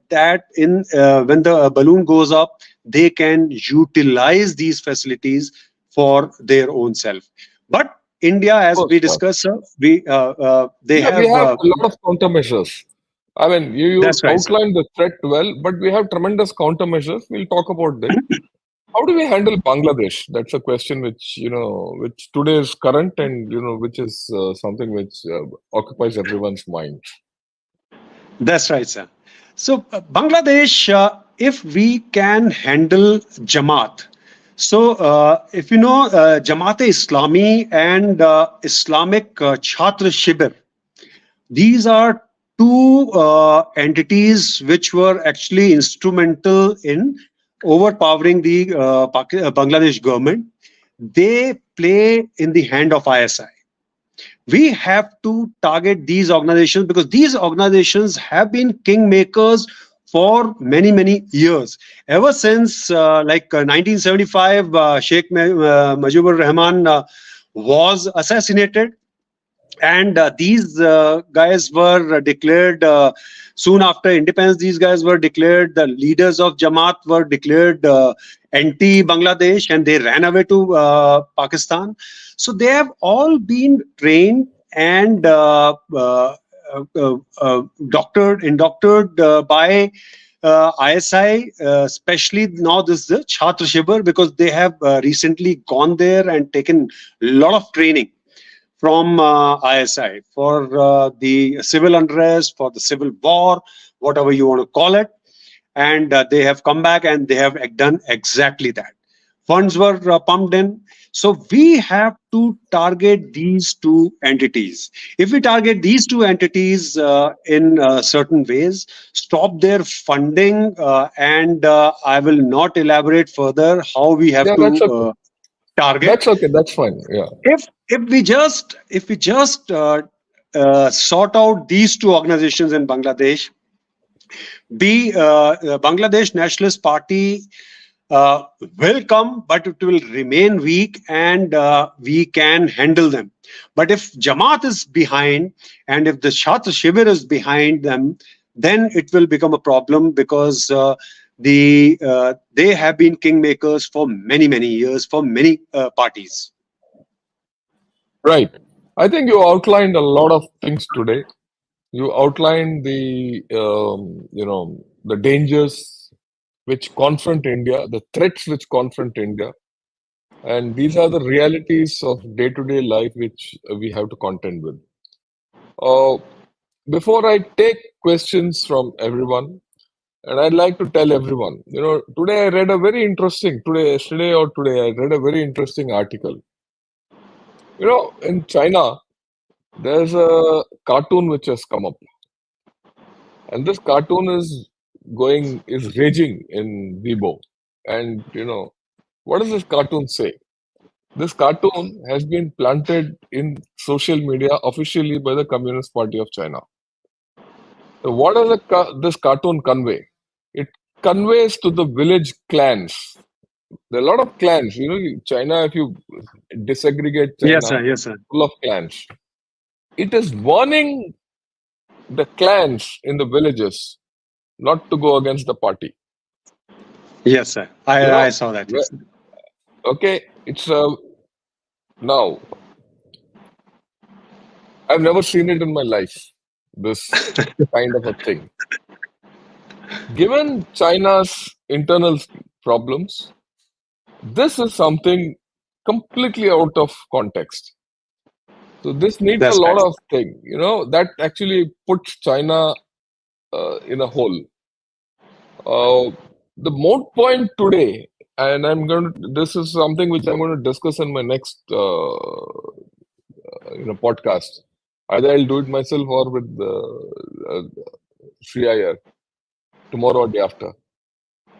Speaker 2: in when the balloon goes up, they can utilize these facilities for their own self. But India, as we discussed, sir, we have a
Speaker 1: lot of countermeasures. I mean, you outlined the threat well, but we have tremendous countermeasures. We'll talk about them. How do we handle Bangladesh? That's a question which today is current, and which is something which occupies everyone's mind.
Speaker 2: That's right, sir. So Bangladesh, if we can handle Jamaat. So if you know Jamaat-e-Islami and Islamic Chhatra Shibir, these are two entities which were actually instrumental in overpowering the Bangladesh government. They play in the hand of ISI. We have to target these organizations, because these organizations have been kingmakers for many, many years. Ever since 1975, Sheikh Mujibur Rahman was assassinated. And these guys were declared, soon after independence, these guys were declared, the leaders of Jamaat were declared anti-Bangladesh, and they ran away to Pakistan. So they have all been trained and indoctored by ISI, especially now this is the Chhatra Shibir, because they have recently gone there and taken a lot of training from ISI for the civil unrest, for the civil war, whatever you want to call it. And they have come back and they have done exactly that. Funds were pumped in. So we have to target these two entities. If we target these two entities in certain ways, stop their funding, and I will not elaborate further how we have
Speaker 1: Yeah, that's
Speaker 2: to
Speaker 1: okay.
Speaker 2: target.
Speaker 1: That's okay. That's fine. Yeah.
Speaker 2: If we just sort out these two organizations in Bangladesh, Bangladesh Nationalist Party uh, will come, but it will remain weak, and we can handle them. But if Jamaat is behind, and if the Chhatra Shibir is behind them, then it will become a problem, because they have been kingmakers for many years for many parties.
Speaker 1: Right. I think you outlined a lot of things today. You outlined the dangers which confront India, the threats which confront India, and these are the realities of day-to-day life which we have to contend with. Uh, Before I take questions from everyone, and I'd like to tell everyone, today I read a very interesting, yesterday or today, I read a very interesting article. In China, there's a cartoon which has come up, and this cartoon is raging in Weibo. And what does this cartoon say? This cartoon has been planted in social media officially by the Communist Party of China. So what does this cartoon convey? It conveys to the village clans. There are a lot of clans. China, if you disaggregate
Speaker 2: Yes,
Speaker 1: China,
Speaker 2: sir. Yes, sir.
Speaker 1: full of clans. It is warning the clans in the villages not to go against the party.
Speaker 2: Yes, sir.
Speaker 1: You
Speaker 2: I
Speaker 1: know,
Speaker 2: saw that.
Speaker 1: whe-
Speaker 2: Yes.
Speaker 1: okay, it's now I've never seen it in my life, this kind of a thing. Given China's internal problems, this is something completely out of context. So this needs a
Speaker 2: That's
Speaker 1: lot
Speaker 2: right.
Speaker 1: of thing, that actually puts China in a hole. The moot point today, and this is something which I'm going to discuss in my next podcast. Either I'll do it myself or with CIR tomorrow or day after.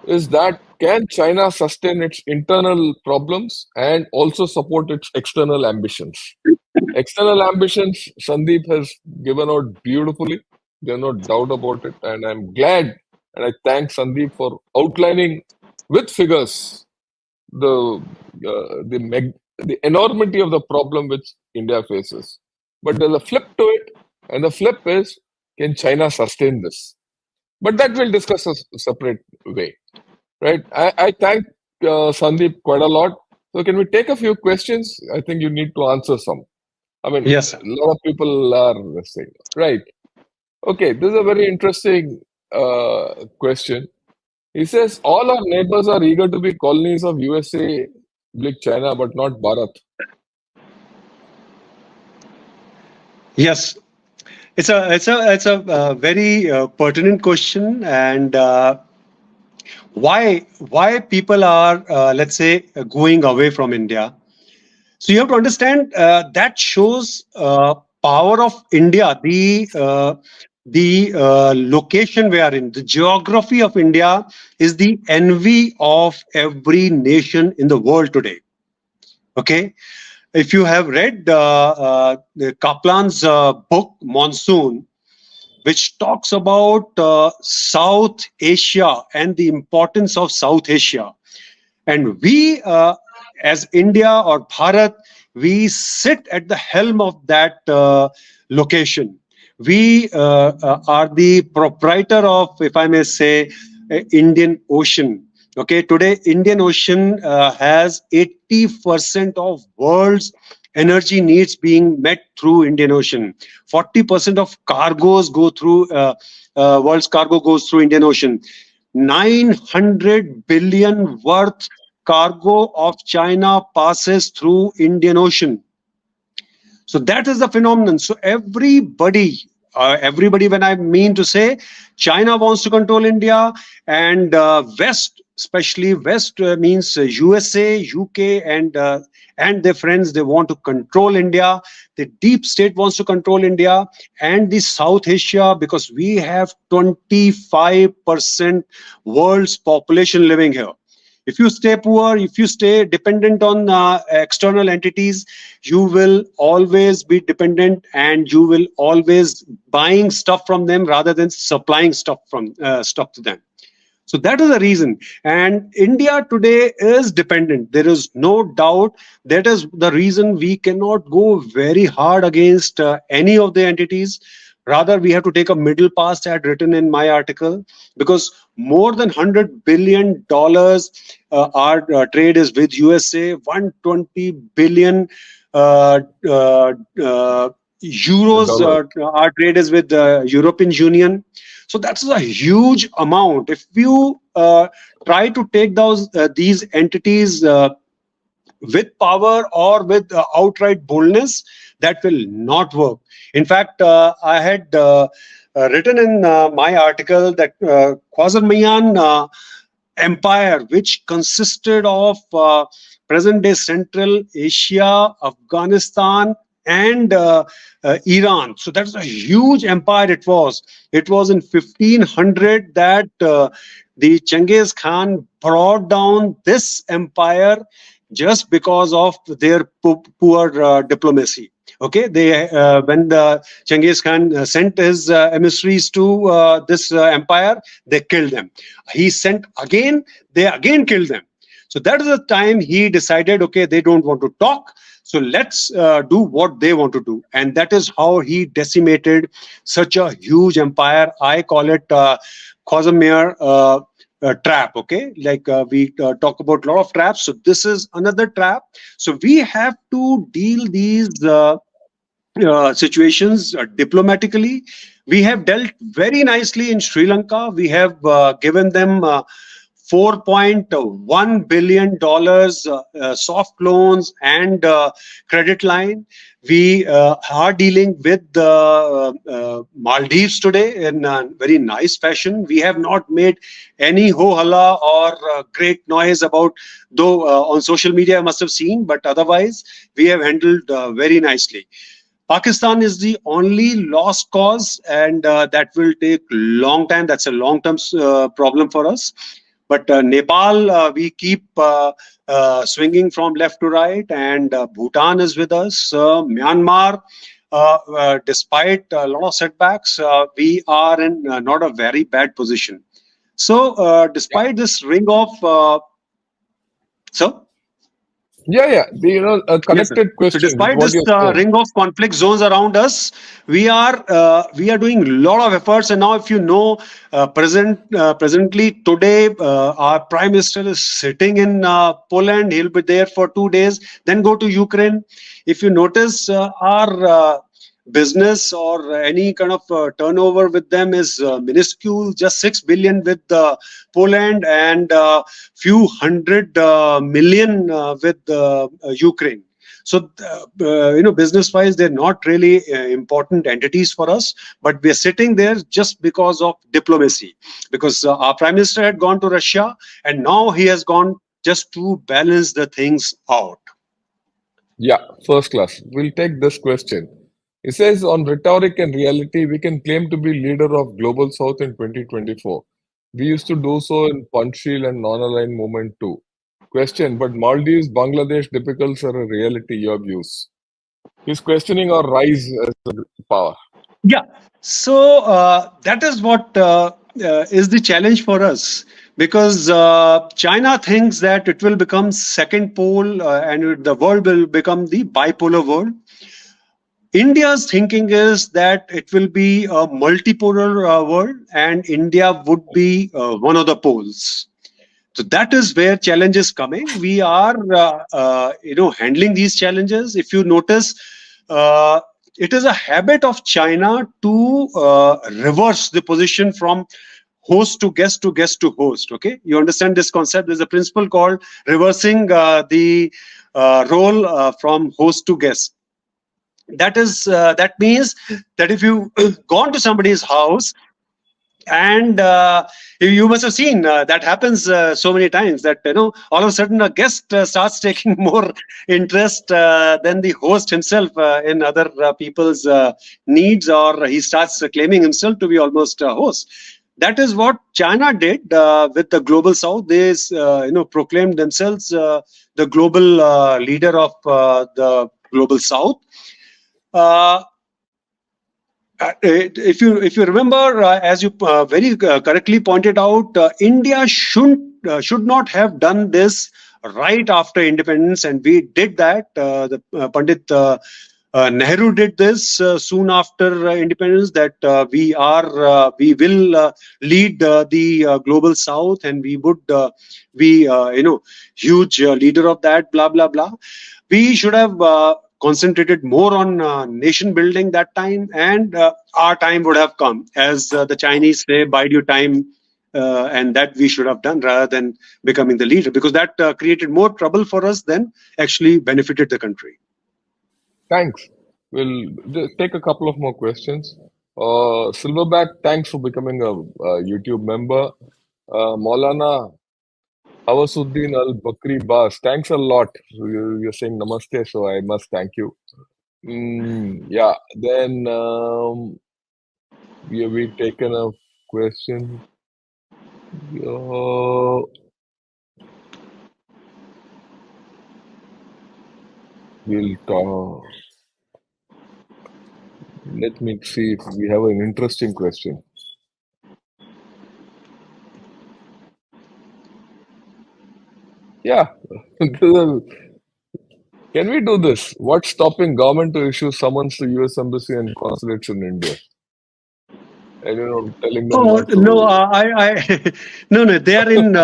Speaker 1: Is that can China sustain its internal problems and also support its external ambitions? External ambitions, Sandeep has given out beautifully. There's no doubt about it. And I'm glad and I thank Sandeep for outlining with figures the enormity of the problem which India faces. But there's a flip to it, and the flip is, can China sustain this? But that we'll discuss a separate way, right? I thank Sandeep quite a lot. So can we take a few questions? I think you need to answer some. I mean,
Speaker 2: Yes, sir.
Speaker 1: a lot of people are saying, right? Okay, this is a very interesting question. He says, all our neighbors are eager to be colonies of USA, like China, but not Bharat.
Speaker 2: Yes, it's a very pertinent question, and why people are, let's say, going away from India. So you have to understand, that shows power of India, the location we are in, the geography of India is the envy of every nation in the world today. Okay, if you have read Kaplan's book Monsoon, which talks about South Asia and the importance of South Asia. And we, as India or Bharat, we sit at the helm of that location. We are the proprietor of, if I may say, Indian Ocean. Okay, today Indian Ocean has 80% of world's energy needs being met through Indian Ocean. 40% of cargoes go through world's cargo goes through Indian Ocean. 900 billion worth cargo of China passes through Indian Ocean. So that is the phenomenon. So everybody, when I mean to say, China wants to control India, and West, especially West, means USA, UK, and their friends. They want to control India. The deep state wants to control India and the South Asia, because we have 25% world's population living here. If you stay poor, if you stay dependent on external entities, you will always be dependent, and you will always buying stuff from them rather than supplying stuff to them. So that is the reason. And India today is dependent. There is no doubt. That is the reason we cannot go very hard against any of the entities. Rather, we have to take a middle path, I had written in my article, because more than $100 billion our trade is with USA, 120 billion uh, uh, uh, euros
Speaker 1: Dollars.
Speaker 2: our trade is with the European Union. So that's a huge amount. If you try to take these entities with power or with outright boldness, that will not work. In fact, I had written in my article that Khwarazmian empire, which consisted of present-day Central Asia, Afghanistan, and Iran. So that's a huge empire it was. It was in 1500 that the Genghis Khan brought down this empire just because of their poor diplomacy. Okay, they when the Genghis Khan sent his emissaries to this empire, they killed them. He sent again, they again killed them. So that is the time he decided, okay, they don't want to talk, so let's do what they want to do. And that is how he decimated such a huge empire. I call it Khwarazmian trap. Okay, like we talk about a lot of traps. So this is another trap. So we have to deal these situations diplomatically. We have dealt very nicely in Sri Lanka. We have given them $4.1 billion soft loans and credit line. We are dealing with Maldives today in a very nice fashion. We have not made any ho-halla or great noise about, though on social media I must have seen, but otherwise we have handled very nicely. Pakistan is the only lost cause, and that will take long time. That's a long-term problem for us. But Nepal, we keep swinging from left to right, and Bhutan is with us. Myanmar, despite a lot of setbacks, we are in not a very bad position. So,
Speaker 1: Yeah.
Speaker 2: despite this ring of, so.
Speaker 1: Yeah. A
Speaker 2: Yes, sir.
Speaker 1: connected
Speaker 2: So
Speaker 1: question with
Speaker 2: despite
Speaker 1: what
Speaker 2: this
Speaker 1: you're saying.
Speaker 2: ring of conflict zones around us, we are doing a lot of efforts. And now, if you know, presently today, our Prime Minister is sitting in Poland. He'll be there for 2 days. Then go to Ukraine. If you notice, our business or any kind of turnover with them is minuscule, just 6 billion with Poland, and few hundred million with Ukraine. So, business wise, they're not really important entities for us, but we're sitting there just because of diplomacy, because our Prime Minister had gone to Russia, and now he has gone just to balance the things out.
Speaker 1: Yeah, first class. We'll take this question. It says on rhetoric and reality, we can claim to be leader of Global South in 2024. We used to do so in Panchsheel and non-aligned movement too. Question, but Maldives, Bangladesh difficulties are a reality, your views. He's questioning our rise as a power.
Speaker 2: Yeah. So that is what is the challenge for us, because China thinks that it will become second pole and the world will become the bipolar world. India's thinking is that it will be a multipolar world, and India would be one of the poles. So that is where challenge is coming. We are, handling these challenges. If you notice, uh, it is a habit of China to reverse the position from host to guest to guest to host. Okay, you understand this concept? There's a principle called reversing the role from host to guest. That means that if you gone to somebody's house, and you must have seen that happens so many times that all of a sudden a guest starts taking more interest than the host himself in other people's needs, or he starts claiming himself to be almost a host. That is what China did with the global south. They proclaimed themselves the global leader of the global south. uh, if you remember, as you very correctly pointed out, India should not have done this right after independence, and we did that. The Pandit Nehru did this soon after independence. That we will lead the global south, and we would be huge leader of that. Blah blah blah. We should have concentrated more on nation building that time, and our time would have come, as the Chinese say, bide your time. And that we should have done rather than becoming the leader, because that created more trouble for us than actually benefited the country.
Speaker 1: Thanks. We'll take a couple of more questions. Silverback, thanks for becoming a YouTube member. Maulana Hawasuddin Al Bakri Bas, thanks a lot. You're saying namaste, so I must thank you. Yeah, then we've taken a question. We'll talk. Let me see if we have an interesting question. Yeah. Can we do this? What's stopping government to issue summons to US Embassy and consulates in India? And telling them
Speaker 2: Oh
Speaker 1: not
Speaker 2: no,
Speaker 1: to.
Speaker 2: no, they are in.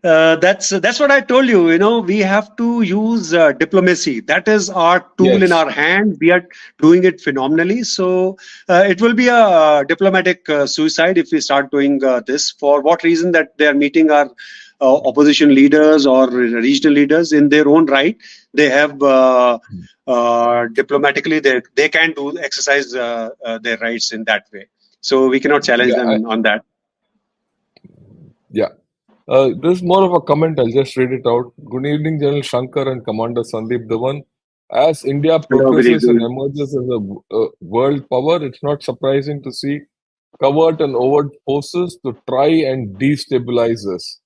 Speaker 2: That's what I told you. We have to use diplomacy. That is our tool in
Speaker 1: Yes.
Speaker 2: our hand. We are doing it phenomenally. So it will be a diplomatic suicide if we start doing this. For what reason? That they are meeting our opposition leaders or regional leaders in their own right. They have diplomatically they can do exercise their rights in that way. So we cannot challenge
Speaker 1: Yeah.
Speaker 2: them on that.
Speaker 1: Yeah. This is more of a comment. I'll just read it out. Good evening, General Shankar and Commander Sandeep Dhawan. As India
Speaker 2: Hello, good
Speaker 1: progresses and
Speaker 2: evening.
Speaker 1: emerges as a world power, it's not surprising to see covert and overt forces to try and destabilize us,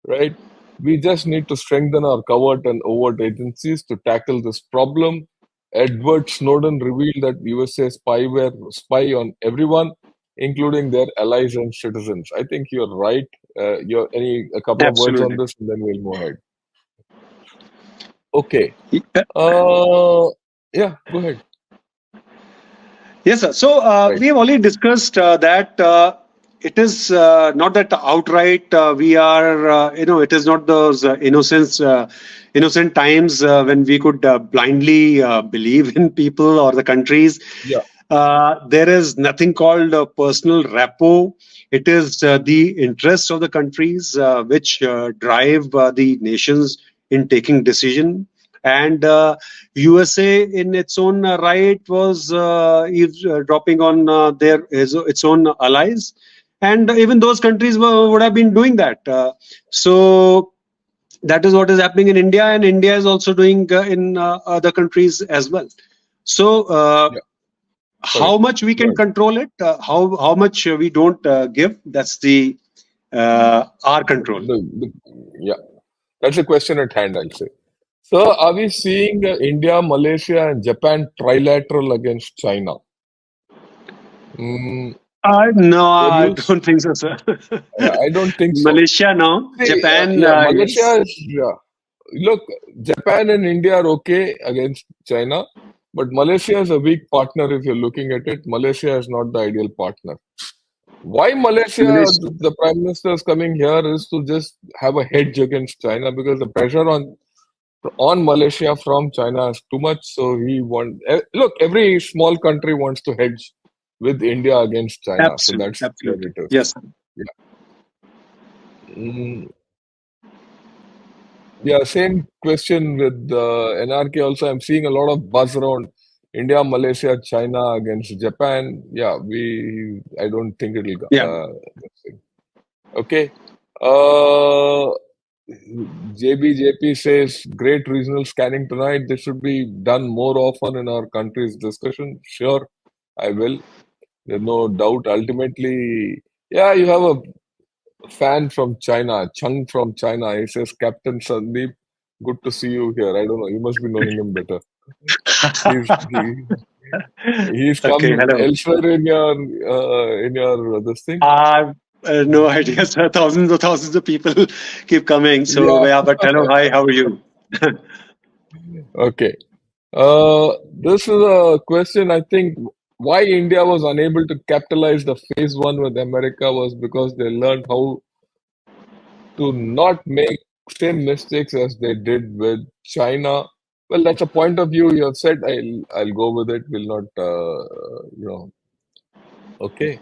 Speaker 1: right? We just need to strengthen our covert and overt agencies to tackle this problem. Edward Snowden revealed that USA spy on everyone, including their allies and citizens. I think you're right. A couple of words on
Speaker 2: Absolutely.
Speaker 1: this, and then we'll move ahead. Okay.
Speaker 2: Yeah.
Speaker 1: Yeah, go ahead.
Speaker 2: Yes, sir. So
Speaker 1: Right.
Speaker 2: we have already discussed that it is not that outright we are, it is not those innocent times when we could blindly believe in people or the countries.
Speaker 1: Yeah.
Speaker 2: There is nothing called personal rapport. It is the interests of the countries which drive the nations in taking decision. And USA, in its own right, was dropping on its own allies, and even those countries would have been doing that. So that is what is happening in India, and India is also doing in other countries as well. So
Speaker 1: Yeah.
Speaker 2: how
Speaker 1: Correct.
Speaker 2: much we
Speaker 1: Go
Speaker 2: can
Speaker 1: ahead.
Speaker 2: control it, how much we don't give, that's the our control.
Speaker 1: Yeah. That's the question at hand, I'll say. So, are we seeing India, Malaysia, and Japan trilateral against China? Mm,
Speaker 2: No,
Speaker 1: your
Speaker 2: I
Speaker 1: views?
Speaker 2: don't think so, sir.
Speaker 1: Yeah, I don't think so.
Speaker 2: Malaysia, no.
Speaker 1: See,
Speaker 2: Japan,
Speaker 1: yeah,
Speaker 2: yes.
Speaker 1: Malaysia is, yeah. Look, Japan and India are okay against China, but Malaysia is a weak partner if you're looking at it. Malaysia is not the ideal partner. Why Malaysia,
Speaker 2: Malaysia.
Speaker 1: the Prime Minister is coming here is to just have a hedge against China because the pressure on Malaysia from China is too much. So he look, every small country wants to hedge with India against China. So
Speaker 2: Absolutely,
Speaker 1: that's where
Speaker 2: absolutely.
Speaker 1: it is.
Speaker 2: Yes.
Speaker 1: Yeah. Mm, yeah, same question with NRK also. I'm seeing a lot of buzz around India, Malaysia, China against Japan. Yeah, I don't think it'll,
Speaker 2: Yeah.
Speaker 1: okay. Uh, JBJP says great regional scanning tonight. This should be done more often in our country's discussion. Sure, I will. There's no doubt. Ultimately, yeah, you have a fan from China, Chung from China. He says, Captain Sandeep, good to see you here. I don't know. You must be knowing him better. He's he, he's
Speaker 2: Okay.
Speaker 1: come
Speaker 2: Hello.
Speaker 1: elsewhere in your this thing.
Speaker 2: I've no idea, sir. Thousands of people keep coming. So
Speaker 1: Yeah.
Speaker 2: yeah, but hello, hi, how are you?
Speaker 1: Okay. This is a question. I think why India was unable to capitalize the phase one with America was because they learned how to not make same mistakes as they did with China. Well, that's a point of view you have said. I'll go with it. Will not you know. Okay.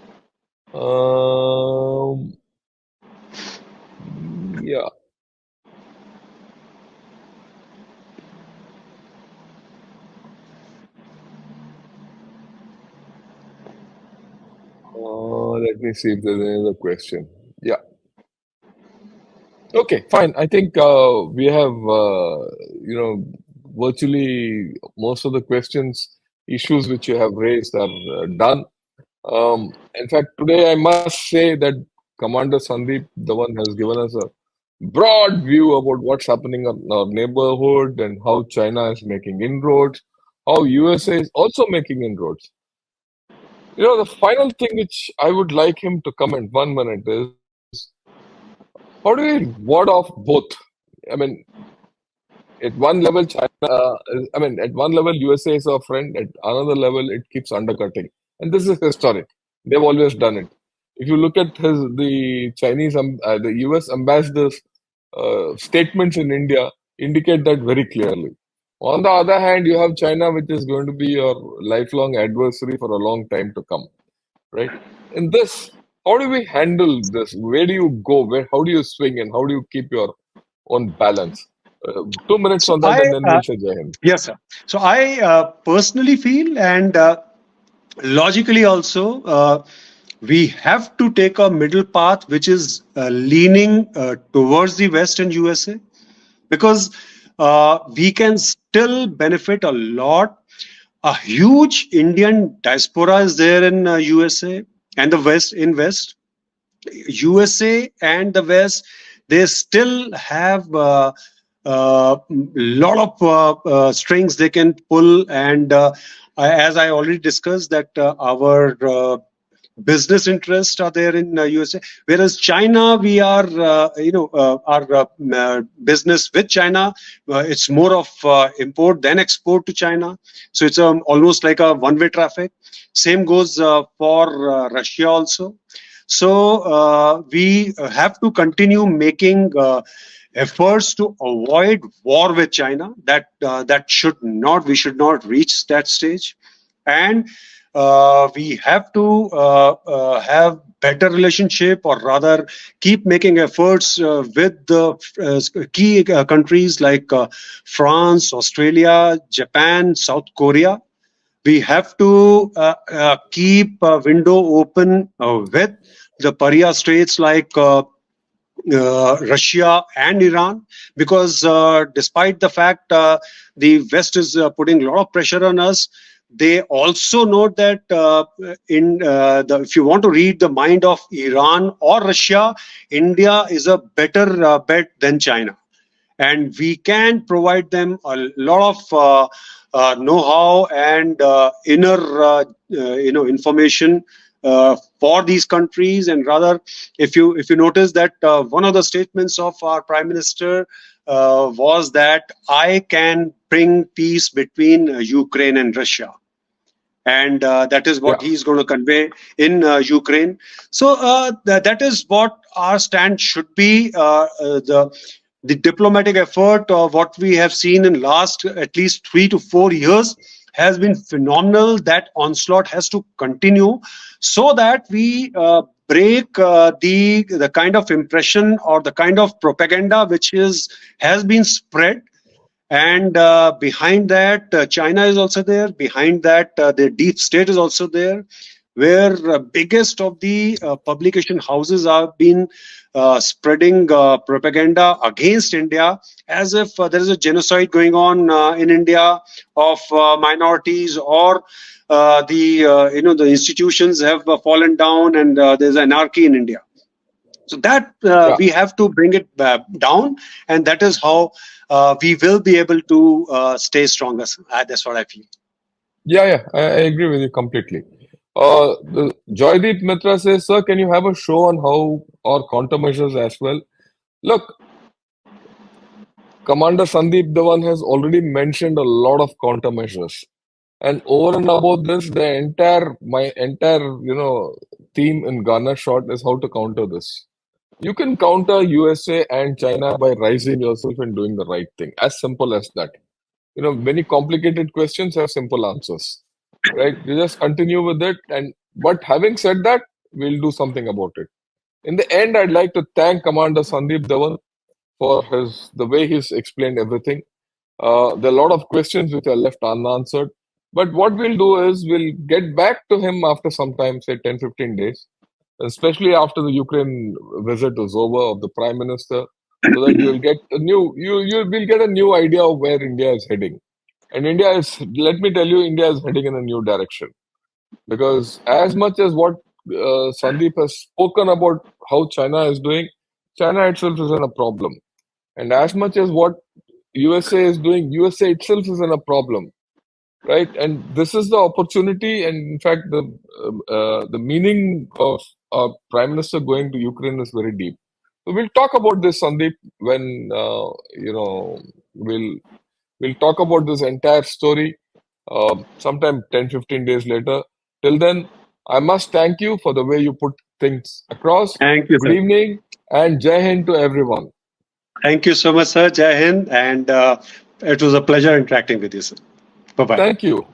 Speaker 1: Um. Yeah. Let me see if there's another question. Yeah. Okay, fine. I think we have, virtually most of the questions, issues which you have raised are done. In fact, today I must say that Commander Sandeep, the one has given us a broad view about what's happening in our neighborhood and how China is making inroads, how USA is also making inroads. The final thing which I would like him to comment 1 minute is how do we ward off both? I mean, at one level, at one level, USA is our friend. At another level, it keeps undercutting, and this is historic. They've always done it. If you look at the US ambassador's statements in India, indicate that very clearly. On the other hand, you have China, which is going to be your lifelong adversary for a long time to come, right? In this, how do we handle this? Where do you go? How do you swing, and how do you keep your own balance? 2 minutes
Speaker 2: So
Speaker 1: on that, and then we'll say Jai Hind.
Speaker 2: yes, sir. So I personally feel, and logically also, we have to take a middle path, which is leaning towards the West and USA, because we can still benefit a lot. A huge Indian diaspora is there in USA and the West. In West, USA and the West, they still have lot of strings they can pull, and as I already discussed, that our business interests are there in USA. Whereas China, we are, our business with China, it's more of import than export to China. So it's almost like a one-way traffic. Same goes for Russia also. So we have to continue making efforts to avoid war with China. That we should not reach that stage, and we have to have better relationship, or rather keep making efforts with the key countries like France, Australia, Japan, South Korea. We have to keep a window open with the Paria states like Russia and Iran, because despite the fact the West is putting a lot of pressure on us, they also note that if you want to read the mind of Iran or Russia, India is a better bet than China, and we can provide them a lot of know-how and inner information for these countries. And rather, if you notice that one of the statements of our Prime Minister was that I can bring peace between Ukraine and Russia, and that is what
Speaker 1: Yeah,
Speaker 2: he's going to convey in Ukraine. So that is what our stand should be. The diplomatic effort of what we have seen in last at least 3 to 4 years has been phenomenal. That onslaught has to continue so that we break the kind of impression or the kind of propaganda which is has been spread. And behind that, China is also there. Behind that, the deep state is also there, where biggest of the publication houses have been spreading propaganda against India, as if there is a genocide going on in India of minorities, or the institutions have fallen down, and there's anarchy in India. So that
Speaker 1: Yeah,
Speaker 2: we have to bring it down, and that is how we will be able to stay stronger. That's what I feel.
Speaker 1: yeah, I agree with you completely. Joydeep Mitra says, "Sir, can you have a show on how or countermeasures as well?" Look, Commander Sandeep Dhawan has already mentioned a lot of countermeasures. And over and above this, my entire, theme in Ghana short is how to counter this. You can counter USA and China by rising yourself and doing the right thing. As simple as that. Many complicated questions have simple answers, right? You just continue with it. But having said that, we'll do something about it. In the end, I'd like to thank Commander Sandeep Dhawan for the way he's explained everything. There are a lot of questions which are left unanswered. But what we'll do is we'll get back to him after some time, say 10, 15 days, especially after the Ukraine visit is over of the Prime Minister, so that you'll get a new you will get a new idea of where India is heading. And let me tell you, India is heading in a new direction. Because as much as what Sandeep has spoken about how China is doing, China itself is in a problem. And as much as what USA is doing, USA itself is in a problem, right? And this is the opportunity, and in fact, the meaning of our Prime Minister going to Ukraine is very deep. So we'll talk about this, Sandeep, when we'll talk about this entire story sometime 10, 15 days later. Till then, I must thank you for the way you put things across.
Speaker 2: Thank you,
Speaker 1: Good
Speaker 2: sir.
Speaker 1: evening and Jai Hind to everyone.
Speaker 2: Thank you so much, sir. Jai Hind, and it was a pleasure interacting with you, sir. Bye bye.
Speaker 1: Thank you.